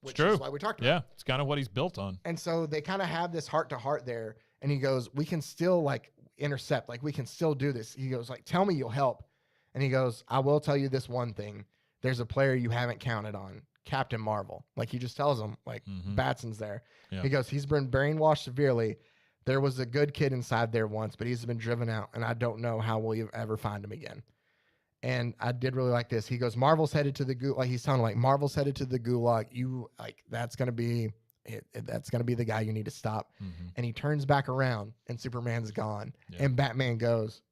Which true. is why we talked about it. Yeah, it's kind of what he's built on. And so they kind of have this heart to heart there. And he goes, we can still like intercept, like we can still do this. He goes, like, tell me you'll help. And he goes, I will tell you this one thing. There's a player you haven't counted on. Captain Marvel. Like he just tells him, like, Batson's there. Yeah. He goes, he's been brainwashed severely. There was a good kid inside there once, but he's been driven out, and I don't know how we'll ever find him again. And I did really like this. He goes, Marvel's headed to the gulag. Like he's telling him, like, Marvel's headed to the gulag. You like that's gonna be the guy you need to stop. And he turns back around, and Superman's gone, and Batman goes,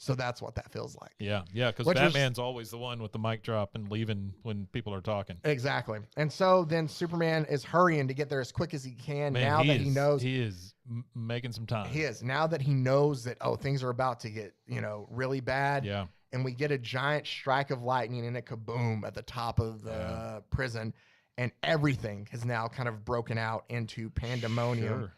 so that's what that feels like. Yeah, because Batman's always the one with the mic drop and leaving when people are talking. Exactly. And so then Superman is hurrying to get there as quick as he can. Man, he knows. He is making some time. He is. Now that he knows that, things are about to get, really bad. Yeah. And we get a giant strike of lightning and a kaboom at the top of the prison. And everything has now kind of broken out into pandemonium. Sure.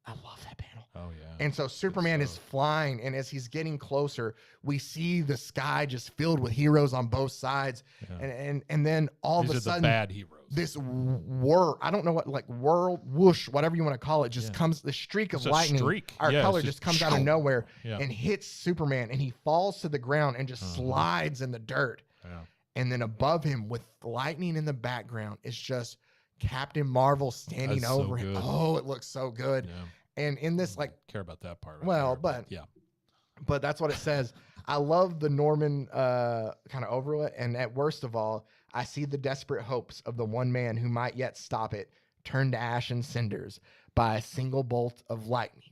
I love that panel. Oh, yeah. And so Superman is flying, and as he's getting closer, we see the sky just filled with heroes on both sides. Yeah. And then all These of a sudden, the bad heroes. This I don't know what, like world whoosh, whatever you want to call it, just comes, the streak of lightning, our color just comes out of nowhere and hits Superman, and he falls to the ground and just slides in the dirt. Yeah. And then above him, with lightning in the background, is just Captain Marvel standing over him. Oh, it looks so good. Yeah. And in this, like, care about that part. But that's what it says. I love the Norman kind of over it. And at worst of all, I see the desperate hopes of the one man who might yet stop it turn to ash and cinders by a single bolt of lightning.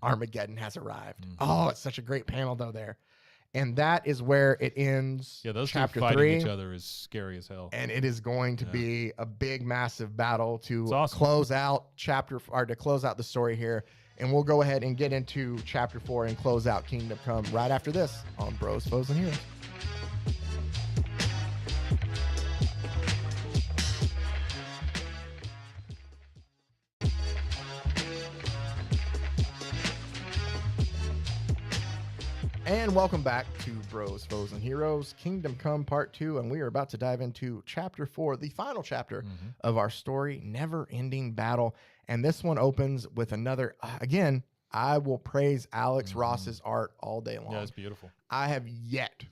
Armageddon has arrived. Oh, it's such a great panel though there. And that is where it ends. Yeah, those chapter two fighting 3. each other is scary as hell. And it is going to be a big, massive battle to close out to close out the story here. And we'll go ahead and get into chapter 4 and close out Kingdom Come right after this on Bros, Foes, and Heroes. And welcome back to Bros, Foes, and Heroes, Kingdom Come Part 2, and we are about to dive into Chapter 4, the final chapter of our story, Never Ending Battle. And this one opens with another, again, I will praise Alex Mhm. Ross's art all day long. Yeah, it's beautiful. I have yet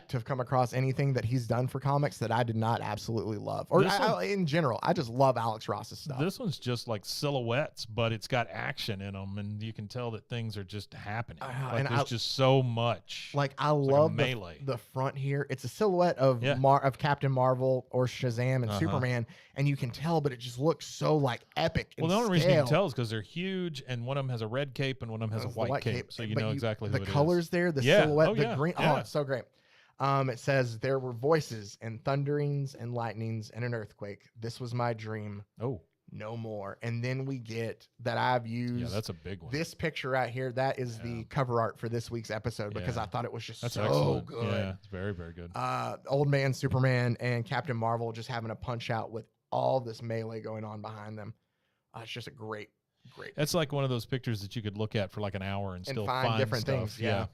to have come across anything that he's done for comics that I did not absolutely love. Or in general, I just love Alex Ross's stuff. This one's just like silhouettes, but it's got action in them, and you can tell that things are just happening. And there's just so much. Like I It's love like a melee. the front here. It's a silhouette of of Captain Marvel or Shazam and Superman, and you can tell, but it just looks so like epic. Well, the only reason you can tell is because they're huge, and one of them has a red cape, and one of them has a white cape, so you know exactly who it is. The colors there, the silhouette, the green. Yeah. Oh, it's so great. It says, there were voices and thunderings and lightnings and an earthquake. This was my dream. Oh, no more. And then we get that I've used. Yeah, that's a big one. This picture right here, that is the cover art for this week's episode because I thought it was just so excellent. good. Yeah, it's very, very good. Old Man Superman and Captain Marvel just having a punch out with all this melee going on behind them. It's just a great. It's like one of those pictures that you could look at for like an hour and still find different stuff. things. Yeah.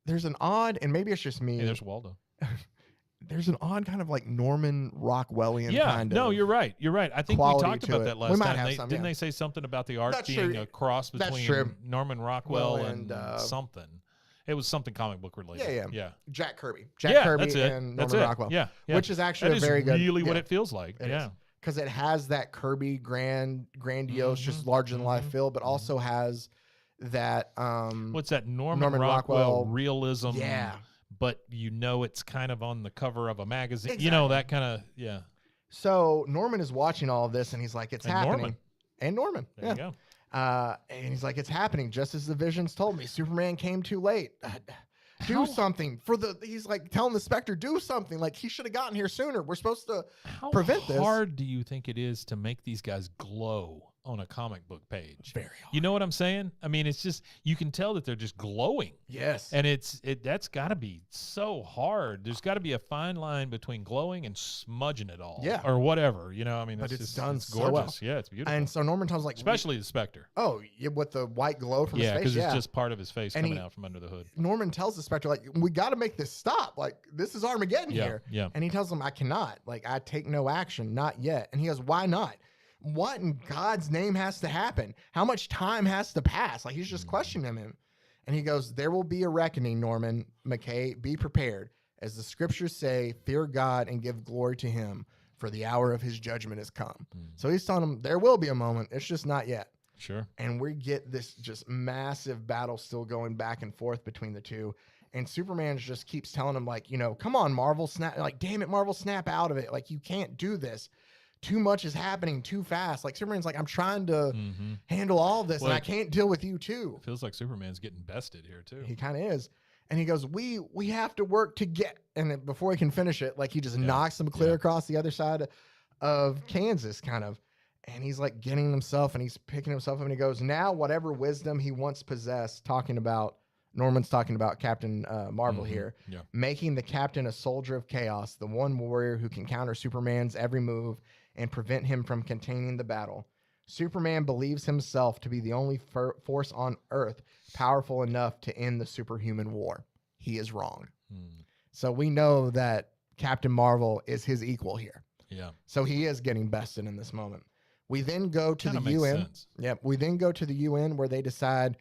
There's an odd, and maybe it's just me. Hey, there's Waldo. There's an odd kind of like Norman Rockwellian kind of. No, you're right. You're right. I think we talked about that last time. Didn't they say something about the art being a cross between Norman Rockwell and something? It was something comic book related. Yeah. Jack Kirby. Kirby that's it. and That's Norman Rockwell. Yeah. Which is actually a very good. Really what it feels like. Because it has that Kirby grandiose, just larger than life feel, but also has that what's that Norman Rockwell realism? Yeah. But you know it's kind of on the cover of a magazine. Exactly. You know, that kind of So Norman is watching all of this and he's like, it's happening. Norman. There you go. And he's like, it's happening just as the visions told me. Superman came too late. Do something he's like telling the Spectre, do something. Like he should have gotten here sooner. We're supposed to prevent this. How hard do you think it is to make these guys glow on a comic book page? Very hard. You know what I'm saying? I mean, it's just, you can tell that they're just glowing. Yes. And that's got to be so hard. There's got to be a fine line between glowing and smudging it all. Yeah. Or whatever. You know, I mean, but it's done it's gorgeous. So well. Yeah, it's beautiful. And so Norman tells like, especially the Spectre. Oh, yeah, with the white glow from his face. Because it's just part of his face coming out from under the hood. Norman tells the Spectre, like, we got to make this stop. Like, this is Armageddon here. Yeah. And he tells him, I cannot. Like, I take no action, not yet. And he goes, why not? What in God's name has to happen? How much time has to pass? Like, he's just questioning him. And he goes, there will be a reckoning, Norman McKay. Be prepared. As the scriptures say, fear God and give glory to him, for the hour of his judgment has come. So he's telling him there will be a moment. It's just not yet. Sure. And we get this just massive battle still going back and forth between the two. And Superman just keeps telling him, like, you know, come on, Marvel, snap. Like, damn it, Marvel, snap out of it. Like, you can't do this. Too much is happening too fast. Like, Superman's like, I'm trying to handle all of this, and I can't deal with you too. It feels like Superman's getting bested here too. He kind of is. And he goes, we have to work to get, and then before he can finish it, like, he just knocks him clear across the other side of Kansas, kind of. And he's like getting himself, and he's picking himself up, and he goes, now whatever wisdom he once possessed, Norman's talking about Captain Marvel here, making the captain a soldier of chaos, the one warrior who can counter Superman's every move and prevent him from containing the battle. Superman believes himself to be the only force on Earth powerful enough to end the superhuman war. He is wrong. So we know that Captain Marvel is his equal here. Yeah. So he is getting bested in this moment. We then go to the UN. Yep. We then go to the UN where they decide,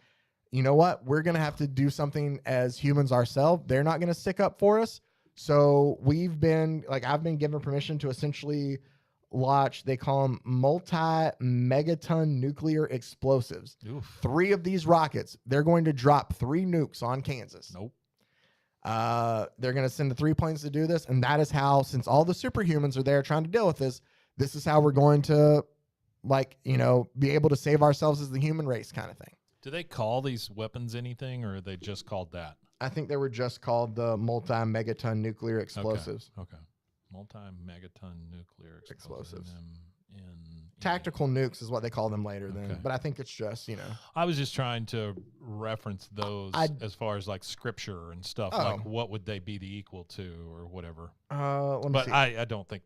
you know what? We're going to have to do something as humans ourselves. They're not going to stick up for us. So I've been given permission to essentially launch, they call them multi-megaton nuclear explosives. Oof. 3 of these rockets, they're going to drop 3 nukes on Kansas. Nope. They're going to send the 3 planes to do this. And that is how, since all the superhumans are there trying to deal with this is how we're going to, be able to save ourselves as the human race kind of thing. Do they call these weapons anything, or are they just called that? I think they were just called the multi-megaton nuclear explosives. Okay. Multi-megaton nuclear explosives. Tactical nukes is what they call them later then. But I think it's just, I was just trying to reference those as far as like scripture and stuff. Like what would they be the equal to or whatever. I don't think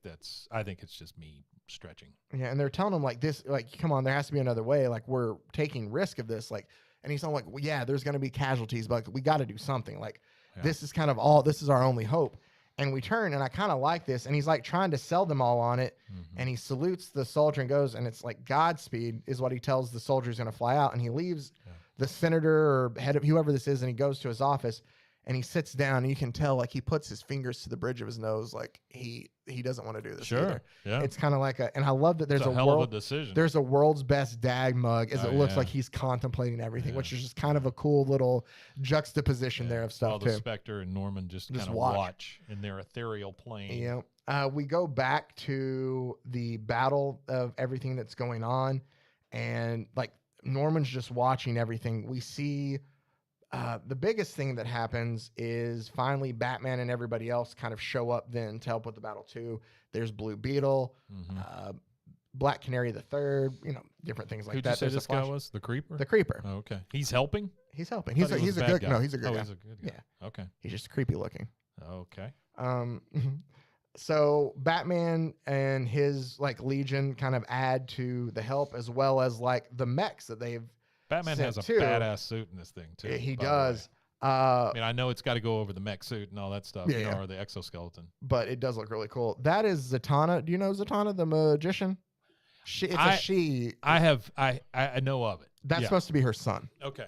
I think it's just me stretching. Yeah, and they're telling them like this, like, come on, there has to be another way. Like, we're taking risk of this. Like, and he's telling like, well, yeah, there's going to be casualties, but we got to do something. Like, this is kind of this is our only hope. And we turn, and I kind of like this. And he's like trying to sell them all on it. And he salutes the soldier and goes, and it's like Godspeed is what he tells the soldier who's going to fly out. And he leaves the senator or head of whoever this is, and he goes to his office. And he sits down, and you can tell, like, he puts his fingers to the bridge of his nose, like he doesn't want to do this. Either. Yeah. It's kind of like and I love that there's it's a hell of a decision. There's a world's best dag mug, as it looks like he's contemplating everything, which is just kind of a cool little juxtaposition there of stuff While too. the Spectre and Norman just kind of watch in their ethereal plane. Yeah. We go back to the battle of everything that's going on, and like Norman's just watching everything. We see. The biggest thing that happens is finally Batman and everybody else kind of show up then to help with the battle too. There's Blue Beetle, Black Canary the Third, different things like Who'd that. You say There's this guy was the Creeper? The Creeper. Oh, okay. He's helping? He's helping. He's a good guy. No, he's a good guy. He's a good guy. Yeah. Okay. He's just creepy looking. Okay. So Batman and his like Legion kind of add to the help, as well as like the mechs that they've Batman has a badass suit in this thing too. He does. I mean, I know it's got to go over the mech suit and all that stuff, or the exoskeleton. But it does look really cool. That is Zatanna. Do you know Zatanna the magician? She. I know of it. That's supposed to be her son. Okay.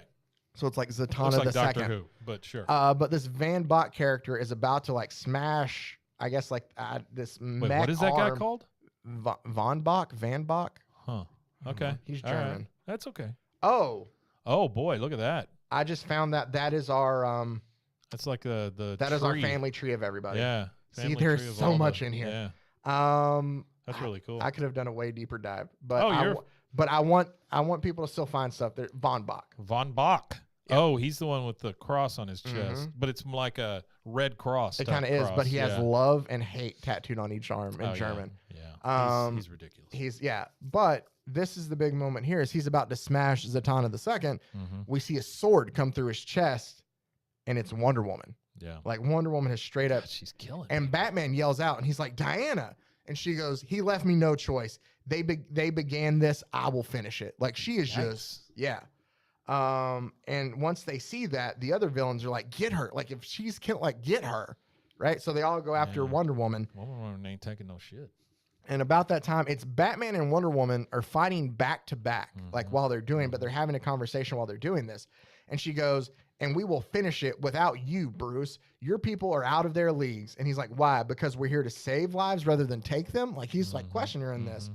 So it's like Zatanna Looks like the Doctor second. Who, but sure. But this Van Bach character is about to like smash. I guess like this. Wait, mech what is that guy arm. called? Van Bach. Huh. Okay. He's German. Right. That's okay. Oh boy, look at that. I just found that is our That's like the that tree. is our family tree of everybody. Yeah. See, there's so much in here. Yeah. That's really cool. I could have done a way deeper dive, but I want people to still find stuff. There, Von Bach. Von Bach. Yep. Oh, he's the one with the cross on his chest, but it's like a red cross. It kind of is, but he has love and hate tattooed on each arm in German. Yeah. He's ridiculous. But this is the big moment here. Is he's about to smash Zatanna the second. We see a sword come through his chest, and it's Wonder Woman. Yeah. Like Wonder Woman is straight up. God, she's killing. And Batman yells out, and he's like, Diana. And she goes, he left me no choice. They began this. I will finish it. Like she is just, and once they see that, the other villains are like, get her. Like if she's killed, like get her. Right. So they all go after Wonder Woman. Wonder Woman ain't taking no shit. And about that time, it's Batman and Wonder Woman are fighting back to back, like while they're doing, but they're having a conversation while they're doing this. And she goes, and we will finish it without you, Bruce. Your people are out of their leagues. And he's like, why? Because we're here to save lives rather than take them. Like he's like questioning her in this.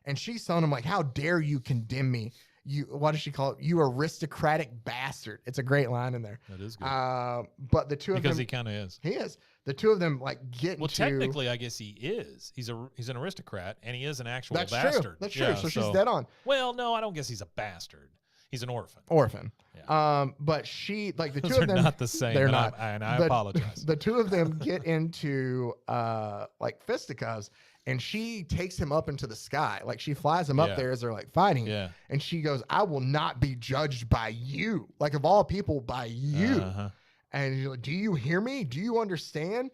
And she's telling him like, how dare you condemn me? You, what does she call it? You aristocratic bastard. It's a great line in there. That is good. But the two of them, because he kind of is. He is. The two of them like get well, technically, I guess he is. He's an aristocrat, and he is an actual That's bastard. True. That's true. So she's dead on. Well, no, I don't guess he's a bastard. He's an orphan. Yeah. But she like the Those two of them are not the same. They're not. I apologize. The two of them get into like fisticuffs, and she takes him up into the sky. Like she flies him up there as they're like fighting. Yeah. And she goes, I will not be judged by you. Like of all people, by you. And you're like, do you hear me? Do you understand?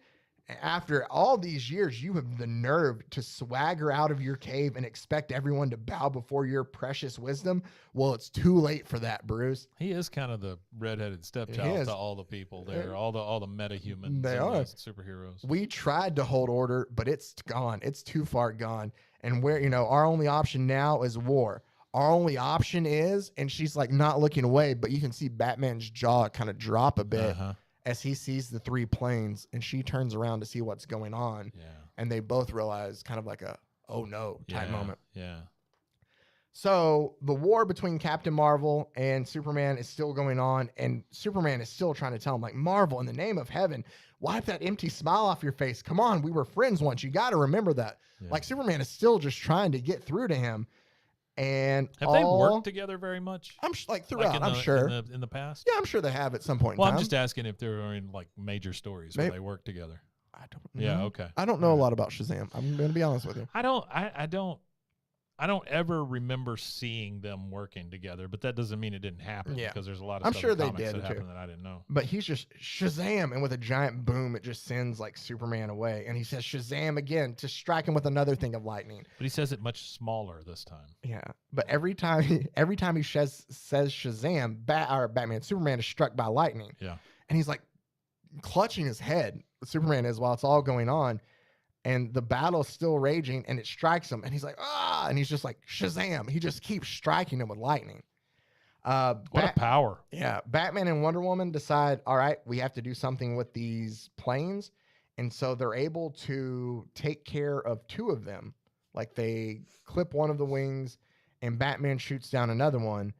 After all these years, you have the nerve to swagger out of your cave and expect everyone to bow before your precious wisdom. Well, it's too late for that, Bruce. He is kind of the redheaded stepchild to all the people there, all the meta-humans. They are superheroes. We tried to hold order, but it's gone. It's too far gone. And our only option now is war. Our only option is, and she's like not looking away, but you can see Batman's jaw kind of drop a bit as he sees the three planes, and she turns around to see what's going on. Yeah. And they both realize kind of like a, oh no type moment. Yeah. So the war between Captain Marvel and Superman is still going on, and Superman is still trying to tell him like, Marvel, in the name of heaven, wipe that empty smile off your face. Come on, we were friends once. You got to remember that. Yeah. Like Superman is still just trying to get through to him. And have they worked together very much? I'm throughout. I'm sure in the past. Yeah, I'm sure they have at some point. Well, I'm just asking if they're in like major stories where they work together. I don't know. Yeah, okay. I don't know a lot about Shazam. I'm going to be honest with you. I don't ever remember seeing them working together, but that doesn't mean it didn't happen. Yeah. Because there's a lot of I'm stuff sure in they comics did that too. happened that I didn't know. But he's just Shazam, and with a giant boom, it just sends like Superman away. And he says Shazam again to strike him with another thing of lightning. But he says it much smaller this time. Yeah. But every time he says Shazam, Batman, Superman is struck by lightning. Yeah. And he's like clutching his head. Superman is while it's all going on, and the battle's still raging, and it strikes him, and he's like, ah, and he's just like Shazam. He just keeps striking him with lightning. What a power. Yeah, Batman and Wonder Woman decide, all right, we have to do something with these planes, and so they're able to take care of two of them. Like they clip one of the wings, and Batman shoots down another one.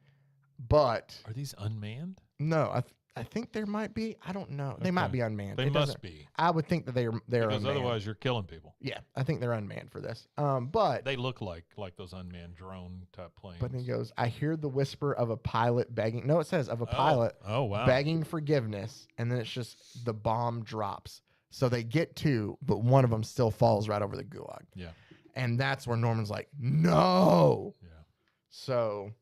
But Are these unmanned? no, I think there might be. I don't know. They might Okay. be unmanned. They It must doesn't- be. I would think that they're Because unmanned. otherwise you're killing people. Yeah, I think they're unmanned for this. But They look like those unmanned drone type planes. but then he goes, I hear the whisper of a pilot begging. No, it says of a pilot Oh wow. begging forgiveness, and then it's just the bomb drops. So they get two, but one of them still falls right over the gulag. Yeah. And that's where Norman's like, no. Yeah. So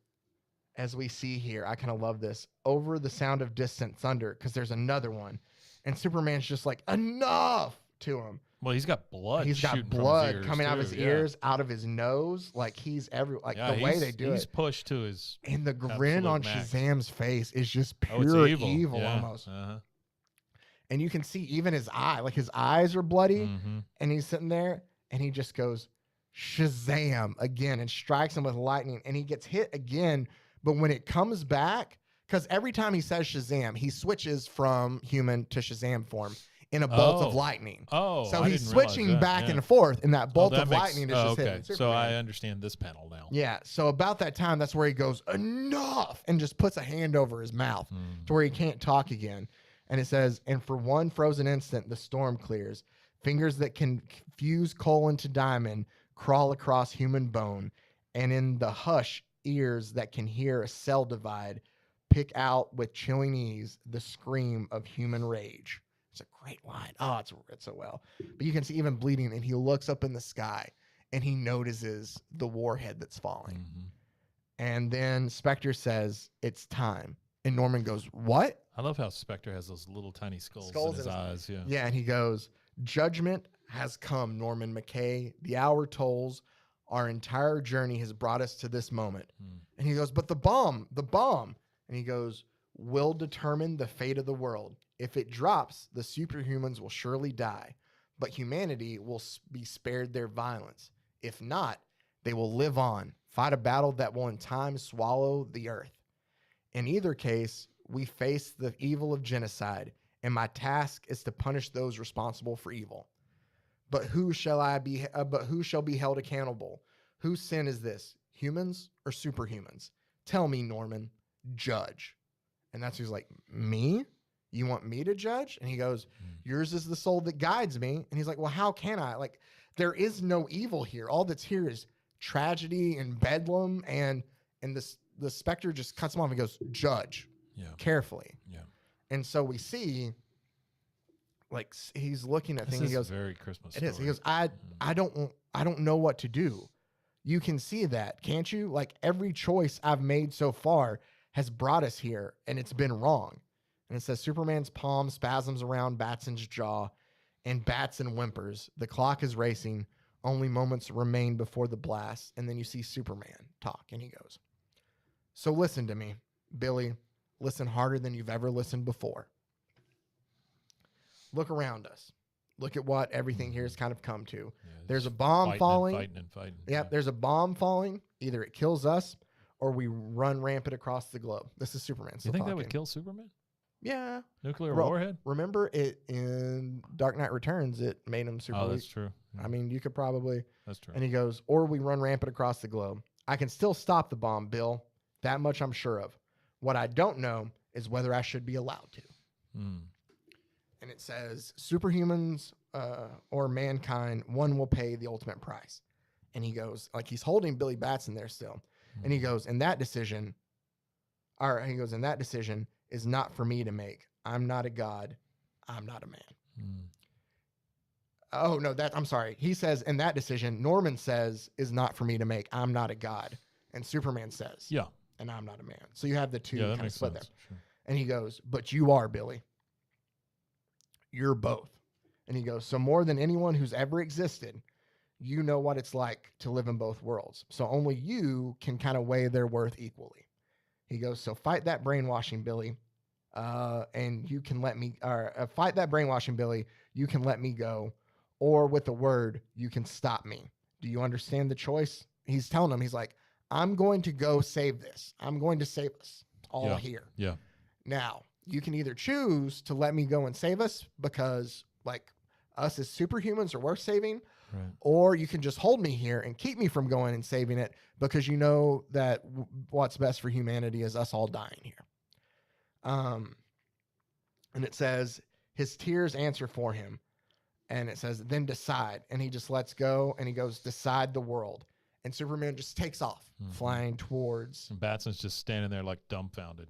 as we see here, I kind of love this. Over the sound of distant thunder, because there's another one. And Superman's just like, enough to him. Well, he's got blood. He's got shooting from his blood ears, coming out of too, his ears, out of his nose. Like he's like Yeah, the way they do he's it. pushed to his. And the grin absolute on max. Shazam's face is just Oh, it's pure evil. evil Yeah. almost. Uh-huh. And you can see even his eye, like his eyes are bloody. Mhm. And he's sitting there and he just goes Shazam again and strikes him with lightning. And he gets hit again. But when it comes back, because every time he says Shazam, he switches from human to Shazam form in a bolt of Oh. lightning. Oh, So I he's didn't realize switching that, back yeah. and forth, and that bolt that of makes- lightning is oh, just okay. hitting So Superman. I understand this panel now. Yeah. So about that time, that's where he goes, enough, and just puts a hand over his mouth Mm. to where he can't talk again. And it says, and for one frozen instant, the storm clears. Fingers that can fuse coal into diamond crawl across human bone. And in the hush, ears that can hear a cell divide pick out with chilling ease the scream of human rage. It's a great line. Oh, it's written so well. But you can see even bleeding, and he looks up in the sky, and he notices the warhead that's falling. Mhm. And then Spectre says, it's time. And Norman goes, what? I love how Spectre has those little tiny skulls Skulls in his in his- eyes. Yeah. Yeah, and he goes, judgment has come, Norman McKay. The hour tolls. Our entire journey has brought us to this moment. Mm. And he goes, but the bomb. And he goes, will determine the fate of the world. If it drops, the superhumans will surely die, but humanity will be spared their violence. If not, they will live on, fight a battle that will in time swallow the earth. In either case, we face the evil of genocide, and my task is to punish those responsible for evil. But who shall be held accountable? Whose sin is this? Humans or superhumans? Tell me, Norman. Judge. And that's who's like, me? You want me to judge? And he goes, yours is the soul that guides me. And he's like, well, how can I? Like, there is no evil here. All that's here is tragedy and bedlam. And the Spectre just cuts him off and goes, judge Yeah. carefully. Yeah. And so we see, like, he's looking at This things. is He goes, very Christmas. it is. He story. goes, I don't know what to do. You can see that, can't you? Like every choice I've made so far has brought us here, and it's been wrong. And it says Superman's palm spasms around Batson's jaw, and Batson whimpers. The clock is racing. Only moments remain before the blast. And then you see Superman talk, and he goes, so listen to me, Billy. Listen harder than you've ever listened before. Look around us. Look at what everything here has kind of come to. Yeah, There's a just bomb falling. and fighting. Yep, there's a bomb falling. Either it kills us or we run rampant across the globe. This is Superman. You still think that talking. would kill Superman? Yeah. Nuclear Well, warhead? Remember it in Dark Knight Returns, it made him super Oh, weak. that's true. I mean, you could probably. That's true. And he goes, or we run rampant across the globe. I can still stop the bomb, Bill. That much I'm sure of. What I don't know is whether I should be allowed to. Mm. And it says, superhumans or mankind, one will pay the ultimate price. And he goes, like he's holding Billy Batson there still. And he goes, and that decision is not for me to make. I'm not a god. I'm not a man. Mm. Oh, no, I'm sorry. He says, and that decision, Norman says, is not for me to make. I'm not a god. And Superman says, Yeah. and I'm not a man. So you have the two Yeah, that kind of makes split sense. there. Sure. And he goes, but you are, Billy. You're both. And he goes, so more than anyone who's ever existed, you know what it's like to live in both worlds. So only you can kind of weigh their worth equally. He goes, so fight that brainwashing, Billy. and you can let me, or fight that brainwashing, Billy. You can let me go, or with a word, you can stop me. Do you understand the choice? He's telling him, he's like, I'm going to go save this. I'm going to save us all here. Yeah. Now, you can either choose to let me go and save us because, like, us as superhumans are worth saving, Right. or you can just hold me here and keep me from going and saving it because you know that what's best for humanity is us all dying here. And it says, his tears answer for him. And it says, then decide. And he just lets go and he goes, decide the world. And Superman just takes off, flying towards. And Batson's just standing there like dumbfounded.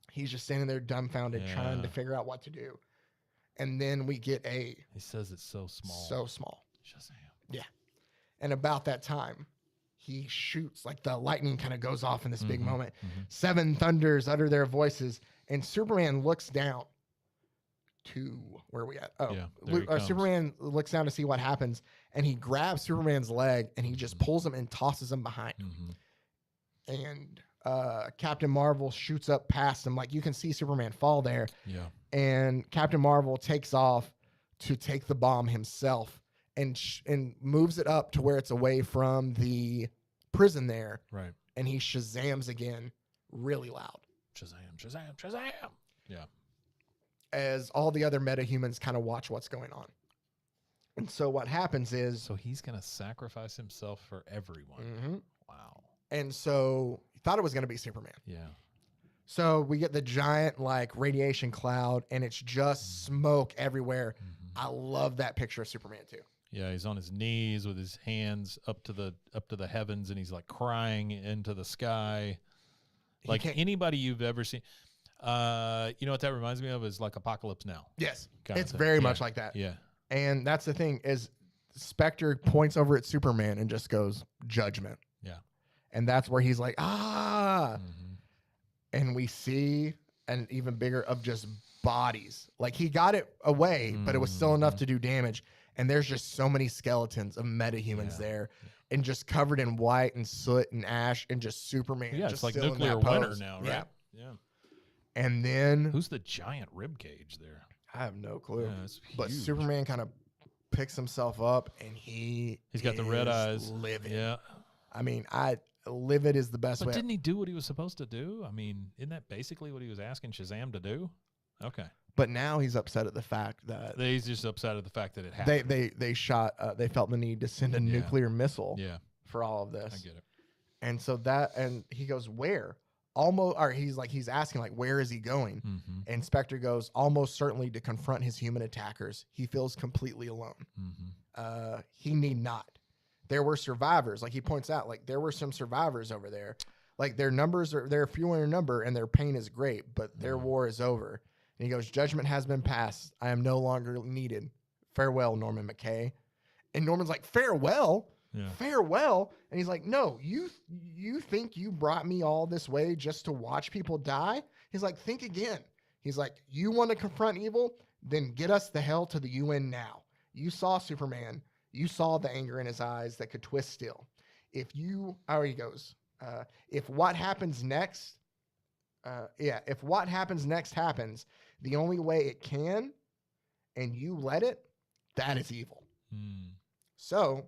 He's just standing there dumbfounded, trying to figure out what to do. And then we get He says it's so small. So small. Shazam. Yeah. And about that time, he shoots, like the lightning kind of goes off in this big moment. 7 thunders utter their voices, and Superman looks down to where are we at? Oh, yeah, Superman looks down to see what happens, and he grabs Superman's leg and he just pulls him and tosses him behind. And Captain Marvel shoots up past him. Like, you can see Superman fall there. Yeah. And Captain Marvel takes off to take the bomb himself and moves it up to where it's away from the prison there. Right. And he Shazams again really loud. Shazam, Shazam, Shazam. Yeah. As all the other metahumans kind of watch what's going on. And so what happens is... So he's going to sacrifice himself for everyone. Wow. And so he thought it was going to be Superman. Yeah. So we get the giant like radiation cloud and it's just smoke everywhere. I love that picture of Superman too. Yeah, he's on his knees with his hands up to the heavens, and he's like crying into the sky. Like anybody you've ever seen. You know what that reminds me of is like Apocalypse Now. Yes. It's very much like that. Yeah. And that's the thing is Spectre points over at Superman and just goes, judgment. Yeah. And that's where he's like, and we see an even bigger of just bodies. Like he got it away, but it was still enough to do damage. And there's just so many skeletons of metahumans there, and just covered in white and soot and ash, and just Superman. Yeah, just it's like still nuclear in that winter pose. now, right? Yeah. And then who's the giant rib cage there? I have no clue. Yeah, it's but huge. Superman kind of picks himself up, and he's got the red eyes. Livid. Yeah. I mean, livid is the best way. But didn't he do what he was supposed to do? I mean, isn't that basically what he was asking Shazam to do? Okay. But now he's upset at the fact that he's just upset at the fact that it happened. They shot. They felt the need to send a nuclear missile. Yeah. For all of this. I get it. And so and he goes, where? Almost, or he's asking like, where is he going? And Spectre goes, almost certainly to confront his human attackers. He feels completely alone. He need not. There were survivors, like he points out, like there were some survivors over there. Like they're fewer in number and their pain is great, but their war is over. And he goes, judgment has been passed. I am no longer needed. Farewell, Norman McKay. And Norman's like, farewell? Yeah. Farewell? And he's like, no, you think you brought me all this way just to watch people die? He's like, think again. He's like, you want to confront evil? Then get us the hell to the UN now. You saw Superman. You saw the anger in his eyes that could twist steel. He goes, if what happens next, if what happens next happens, the only way it can, and you let it, that is evil. So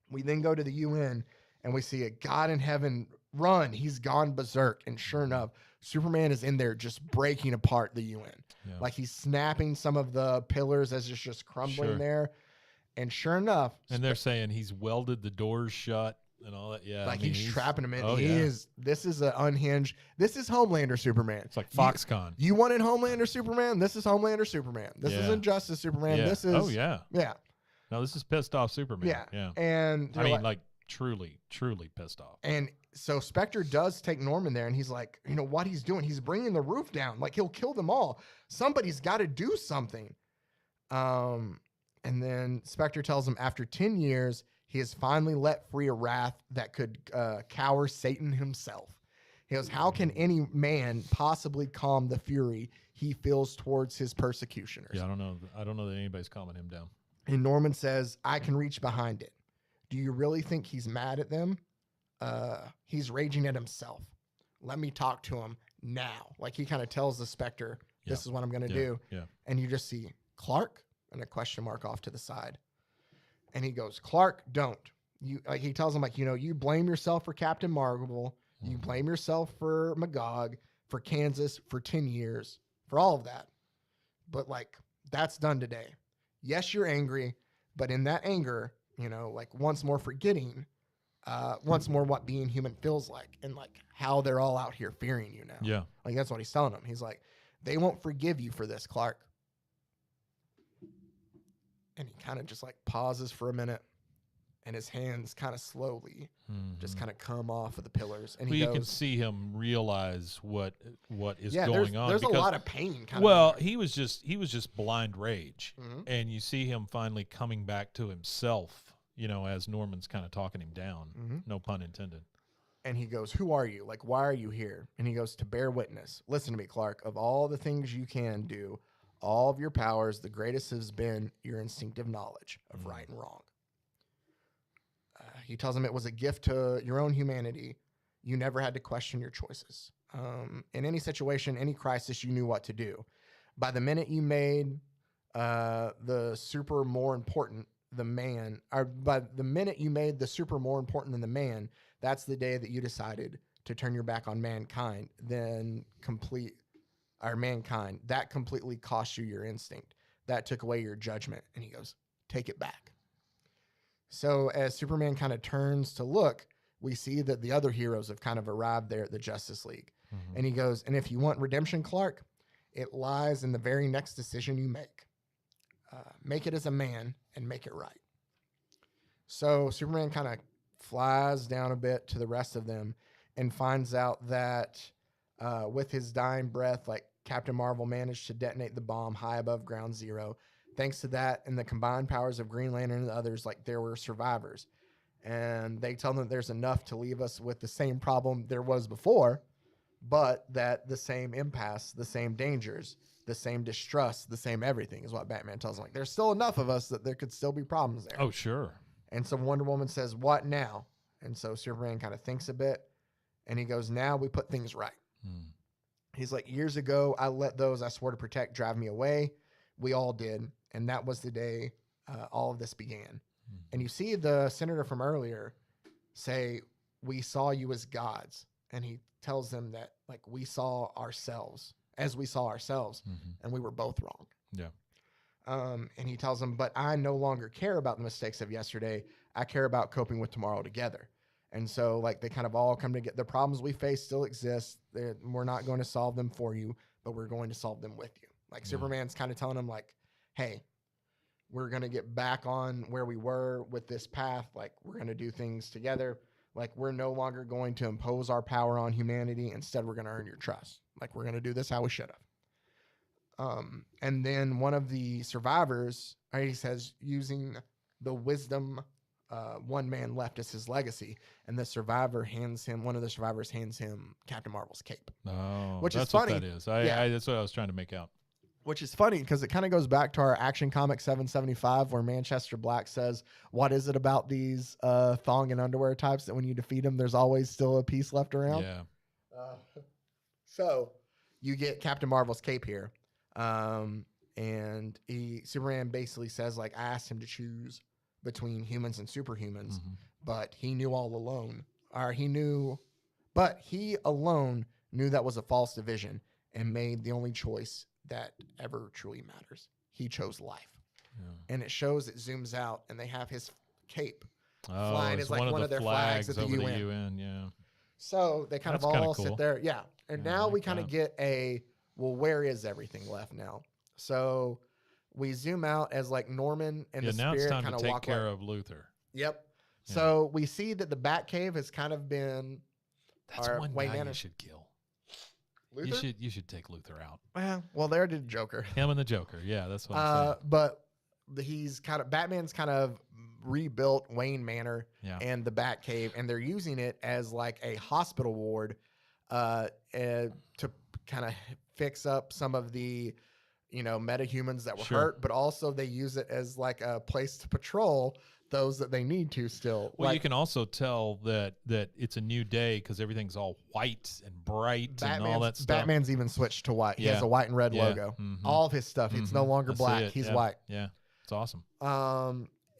we then go to the UN and we see a God in heaven run. He's gone berserk. And sure enough, Superman is in there just breaking apart the UN. Yeah. Like he's snapping some of the pillars as it's just crumbling there. And sure enough. And they're saying he's welded the doors shut and all that. Yeah. Like he's trapping him in. This is an unhinged. This is Homelander Superman. It's like Foxconn. You wanted Homelander Superman? This is Homelander Superman. This is Injustice Superman. Yeah. This is. Yeah. No, this is pissed off Superman. Yeah. And I mean, like truly pissed off. And so Spectre does take Norman there, and he's like, you know what he's doing? He's bringing the roof down. Like he'll kill them all. Somebody's got to do something. And then Spectre tells him after 10 years, he has finally let free a wrath that could cower Satan himself. He goes, how can any man possibly calm the fury he feels towards his persecutioners? Yeah, I don't know that anybody's calming him down. And Norman says, I can reach behind it. Do you really think he's mad at them? He's raging at himself. Let me talk to him. now. Like he kind of tells the Spectre, this is what I'm going to do. Yeah. And you just see Clark and a question mark off to the side. And he goes, Clark, don't. He tells him, like, you blame yourself for Captain Marvel. You blame yourself for Magog, for Kansas, for 10 years, for all of that. But, like, that's done today. Yes, you're angry, but in that anger, like, once more forgetting, once more what being human feels like and, like, how they're all out here fearing you now. Yeah. Like, that's what he's telling him. He's like, they won't forgive you for this, Clark. And he kind of just, like, pauses for a minute. And his hands kind of slowly just kind of come off of the pillars. And you can see him realize what is going on. There's a lot of pain. He was just blind rage, and you see him finally coming back to himself. As Norman's kind of talking him down. No pun intended. And he goes, "Who are you? Like, why are you here?" And he goes, "To bear witness. Listen to me, Clark. Of all the things you can do, all of your powers, the greatest has been your instinctive knowledge of right and wrong." He tells him it was a gift to your own humanity. You never had to question your choices. In any situation, any crisis, you knew what to do. By the minute you made the super more important the man, or by the minute you made the super more important than the man, that's the day that you decided to turn your back on mankind. Mankind. That completely cost you your instinct. That took away your judgment. And he goes, "Take it back." So as Superman kind of turns to look, we see that the other heroes have kind of arrived there at the Justice League. And he goes, "And if you want redemption, Clark, it lies in the very next decision you make. Make it as a man and make it right." So Superman kind of flies down a bit to the rest of them and finds out that with his dying breath, like, Captain Marvel managed to detonate the bomb high above ground zero. Thanks to that and the combined powers of Green Lantern and the others, like, there were survivors. And they tell them that there's enough to leave us with the same problem there was before, but that the same impasse, the same dangers, the same distrust, the same everything is what Batman tells them. Like, there's still enough of us that there could still be problems there. Oh, sure. And so Wonder Woman says, "What now?" And so Superman kind of thinks a bit, and he goes, "Now we put things right." He's like, "Years ago, I let those I swore to protect drive me away. We all did. And that was the day all of this began." And you see the senator from earlier say, "We saw you as gods." And he tells them that, like, we saw ourselves as we saw ourselves, and we were both wrong. Yeah. And he tells them, "But I no longer care about the mistakes of yesterday. I care about coping with tomorrow together." And so, like, they kind of all come together. The problems we face still exist. We're not going to solve them for you, but we're going to solve them with you. Like, Superman's kind of telling them, like, hey, we're going to get back on where we were with this path. Like, we're going to do things together. Like, we're no longer going to impose our power on humanity. Instead, we're going to earn your trust. Like, we're going to do this how we should have. And then one of the survivors, he says, using the wisdom one man left as his legacy, and one of the survivors hands him Captain Marvel's cape. Oh, which that's is funny. What that is. That's what I was trying to make out. Which is funny because it kind of goes back to our Action Comic 775 where Manchester Black says, "What is it about these thong and underwear types that when you defeat them, there's always still a piece left around?" Yeah. So you get Captain Marvel's cape here. And Superman basically says, like, I asked him to choose between humans and superhumans, but he knew all alone, but he alone knew that was a false division and made the only choice that ever truly matters. He chose life. Yeah. And it zooms out, and they have his cape flying as like one of their flags at the UN. Yeah. So they kind of all sit there. Yeah. And now we kind of get where is everything left now? So we zoom out as like Norman and the now Spirit it's time kind to of take care of Luthor. Yep. Yeah. So we see that the Batcave has kind of been. That's one guy you should kill. Luthor? You should take Luthor out. Well, there did Joker. Him and the Joker. Yeah, that's what I'm saying. But Batman's kind of rebuilt Wayne Manor and the Batcave, and they're using it as like a hospital ward to kind of fix up some of the metahumans that were Sure. hurt, but also they use it as like a place to patrol those that they need to still. Well, like, you can also tell that it's a new day because everything's all white and bright and all that stuff. Batman's even switched to white. He has Yeah. a white and red Yeah. logo. Mhm. All of his stuff. It's no longer I see black. it. He's Yeah. white. Yeah, it's awesome.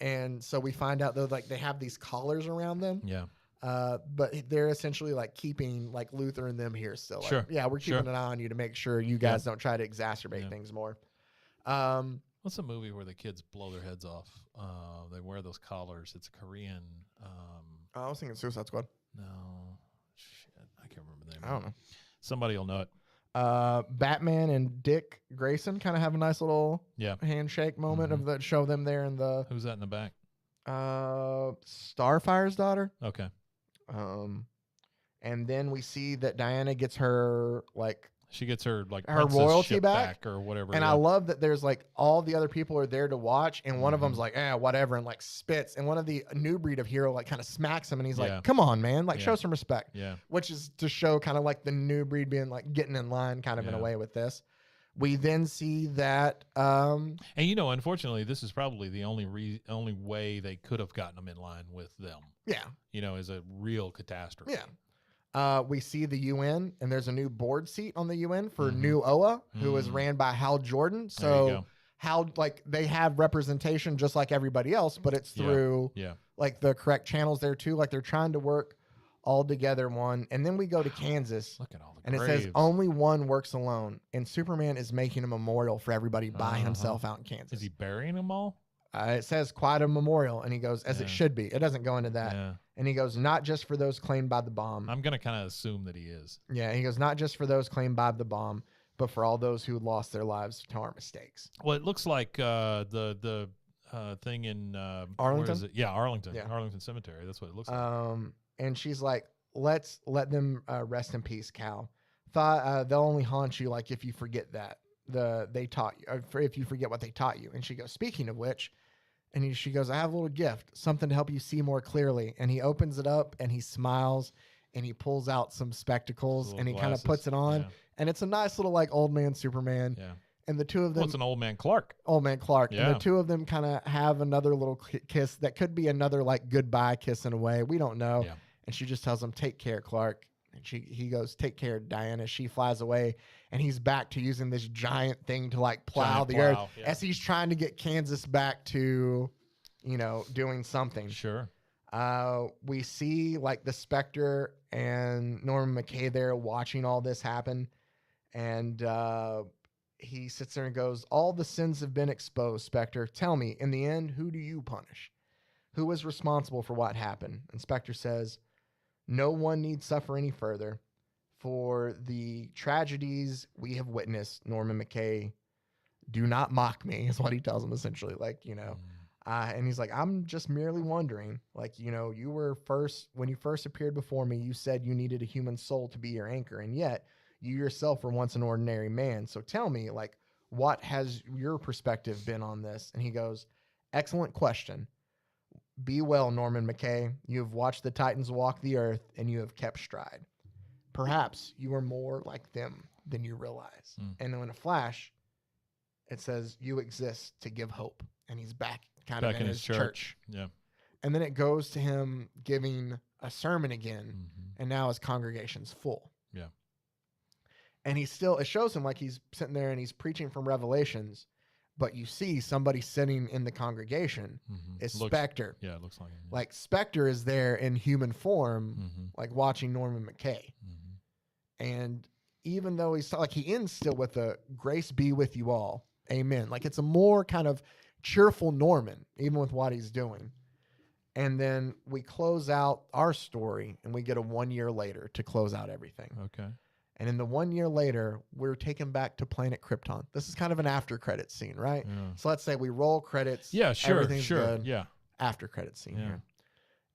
And so we find out though, like they have these collars around them. Yeah. But they're essentially like keeping like Luthor and them here still. Like, Sure. yeah, we're keeping an eye on you to make sure you guys don't try to exacerbate Yeah. things more. What's a movie where the kids blow their heads off? They wear those collars. It's a Korean. I was thinking Suicide Squad. No, shit, I can't remember the name. I don't know. Somebody will know it. Batman and Dick Grayson kind of have a nice little handshake moment of that. Show them there in the. Who's that in the back? Starfire's daughter. Okay. And then we see that Diana gets her she gets her her royalty ship back or whatever. And I love that there's like all the other people are there to watch, and one of them's like, whatever, and like spits, and one of the new breed of hero like kind of smacks him, and he's like, come on, man, like show some respect. Yeah. Which is to show kind of like the new breed being like getting in line kind of in a way with this. We then see that and unfortunately this is probably the only way they could have gotten them in line with them. Yeah. Is a real catastrophe. Yeah. We see the UN, and there's a new board seat on the UN for New OA, who is ran by Hal Jordan. So Hal, like, they have representation just like everybody else, but it's through like the correct channels there too. Like they're trying to work all together one. And then we go to Kansas. Look at all the and graves. It says only one works alone, and Superman is making a memorial for everybody by himself out in Kansas. Is he burying them all? It says quite a memorial, and he goes, as it should be. It doesn't go into that. Yeah. And he goes, not just for those claimed by the bomb. I'm going to kind of assume that he is. Yeah, he goes, not just for those claimed by the bomb, but for all those who lost their lives to our mistakes. Well, it looks like the thing in Arlington? Where is it? Yeah, Arlington. Yeah. Arlington Cemetery. That's what it looks like. And she's like, let's let them rest in peace, Cal. Thought they'll only haunt you like if you forget that they taught you, or if you forget what they taught you. And she goes, speaking of which. And she goes, I have a little gift, something to help you see more clearly. And he opens it up and he smiles and he pulls out some spectacles and he kind of puts it on. Yeah. And it's a nice little like old man Superman. Yeah. And the two of them. Well, it's an old man Clark. Old man Clark. Yeah. And the two of them kind of have another little kiss that could be another like goodbye kiss in a way. We don't know. Yeah. And she just tells him, take care, Clark. And he goes, take care, Diana. She flies away, and he's back to using this giant thing to like plow the earth as he's trying to get Kansas back to, doing something. Sure. We see like the Spectre and Norman McKay there watching all this happen. And he sits there and goes, all the sins have been exposed, Spectre. Tell me, in the end, who do you punish? Who was responsible for what happened? And Spectre says, no one need suffer any further for the tragedies we have witnessed. Norman McKay, do not mock me, is what he tells him essentially. Like, and he's like, I'm just merely wondering, like, you were when you first appeared before me, you said you needed a human soul to be your anchor. And yet you yourself were once an ordinary man. So tell me, like, what has your perspective been on this? And he goes, excellent question. Be well, Norman McKay. You have watched the Titans walk the earth, and you have kept stride. Perhaps you are more like them than you realize. And then in a flash, it says, you exist to give hope. And he's back kind of in his church. Yeah. And then it goes to him giving a sermon again, and now his congregation's full. Yeah. And it shows him like he's sitting there and he's preaching from Revelations, but you see somebody sitting in the congregation is Spectre. Yeah, it looks like it. Yeah. Like Spectre is there in human form, like watching Norman McKay. And even though he's like, he ends still with a grace be with you all. Amen. Like it's a more kind of cheerful Norman, even with what he's doing. And then we close out our story and we get a 1 year later to close out everything. Okay. And in the 1 year later, we're taken back to Planet Krypton. This is kind of an after credit scene, right? Yeah. So let's say we roll credits. Yeah, sure. Everything's good. Yeah. After credit scene here.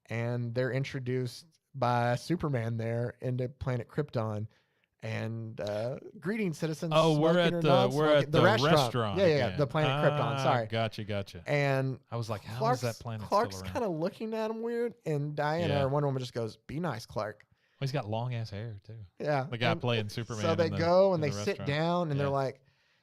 And they're introduced by Superman there into Planet Krypton. And greetings, citizens. Oh, we're at the restaurant. Yeah, the Planet Krypton. Sorry. Gotcha. And I was like, how is that planet Clark's still around? kind of looking at him weird, and Diana or Wonder Woman just goes, "Be nice, Clark." Well, he's got long ass hair too. Yeah, the guy playing Superman. So they go and they sit down, and they're like,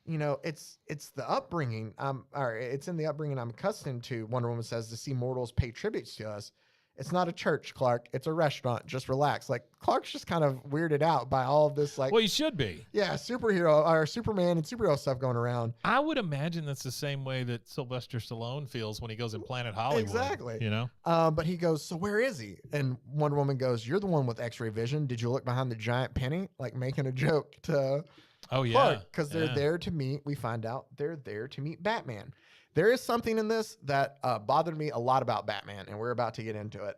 you know, it's the upbringing. Or it's in the upbringing I'm accustomed to. Wonder Woman says, to see mortals pay tributes to us. It's not a church, Clark. It's a restaurant. Just relax. Like, Clark's just kind of weirded out by all of this, like, Well, you should be. yeah, superhero or Superman and superhero stuff going around. I would imagine that's the same way that Sylvester Stallone feels when he goes in Planet Hollywood. Exactly. You know? But he goes, so where is he? And Wonder Woman goes, you're the one with X-ray vision. Did you look behind the giant penny? Like, making a joke to Oh, yeah. Clark, because they're Yeah. there to meet. We find out they're there to meet Batman. There is something in this that bothered me a lot about Batman, and we're about to get into it.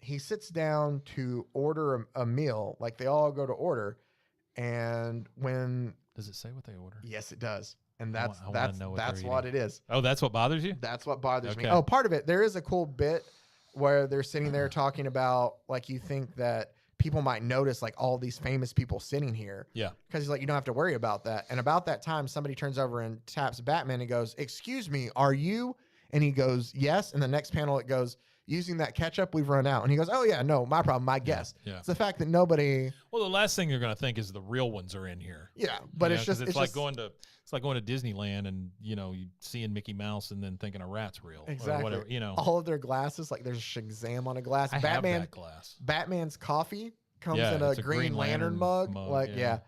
He sits down to order a meal, like they all go to order, and when Does it say what they order? yes, it does, and I that's wanna know what that's they're what it is. Oh, that's what bothers you? That's what bothers me. Okay. Oh, part of it, there is a cool bit where they're sitting there talking about, like, you think that people might notice, like, all these famous people sitting here. Yeah. Because he's like, you don't have to worry about that. And about that time, somebody turns over and taps Batman and goes, excuse me, are you? And he goes, yes. And the next panel, it goes, using that ketchup, we've run out. And he goes, oh, yeah, no, my problem, my guess. Yeah. It's the fact that nobody, Well, the last thing you're going to think is the real ones are in here. yeah, but You it's know, just, 'cause it's like going to Disneyland and, you know, you seeing Mickey Mouse and then thinking a rat's real. Exactly. Or whatever, you know. all of their glasses, like there's a Shazam on a glass. I have that glass. Batman's coffee comes Yeah, in a it's a Green Green Lantern Lantern mug. mug, Like, yeah.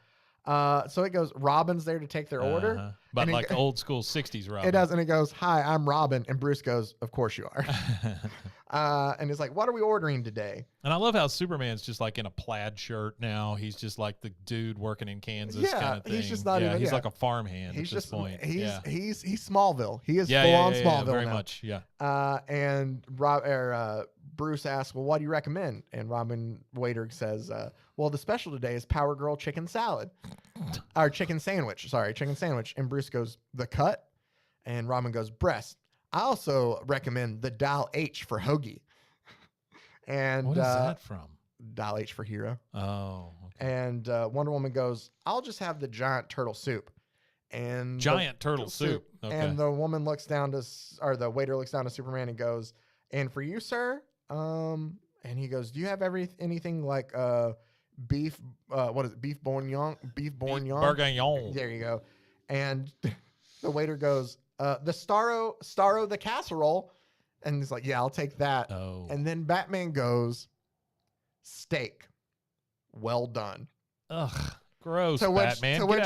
So it goes, Robin's there to take their order. Uh-huh. But And he like go- old school 60s Robin. It does. And it goes, hi, I'm Robin. And Bruce goes, of course you are. And it's like, what are we ordering today? And I love how Superman's just like in a plaid shirt now. He's just like the dude working in Kansas Yeah, kind of thing. he's just not even- He's yeah. like a farmhand He's at this just, point. he's yeah. he's Smallville. He is Yeah, full yeah, on yeah, yeah, Smallville very now. much. Yeah. And Bruce asks, well, what do you recommend? And Robin Waiter says, well, the special today is Power Girl chicken salad. Or chicken sandwich. Sorry, chicken sandwich. And Bruce goes, the cut? And Robin goes, breast. I also recommend the Dial H for hoagie. And What is that from? Dial H for hero. Oh. Okay. And Wonder Woman goes, I'll just have the giant turtle soup. And Giant turtle soup. Okay. And the woman looks down to, or the waiter looks down to Superman and goes, and for you, sir? And he goes, do you have anything like beef, what is it? Beef bourguignon? Beef bourguignon? Bourguignon. There you go. And the waiter goes, the Starro the casserole. And he's like, yeah, I'll take that. Oh. And then Batman goes, steak. Well done. Ugh. Gross, To which- Batman. to Get which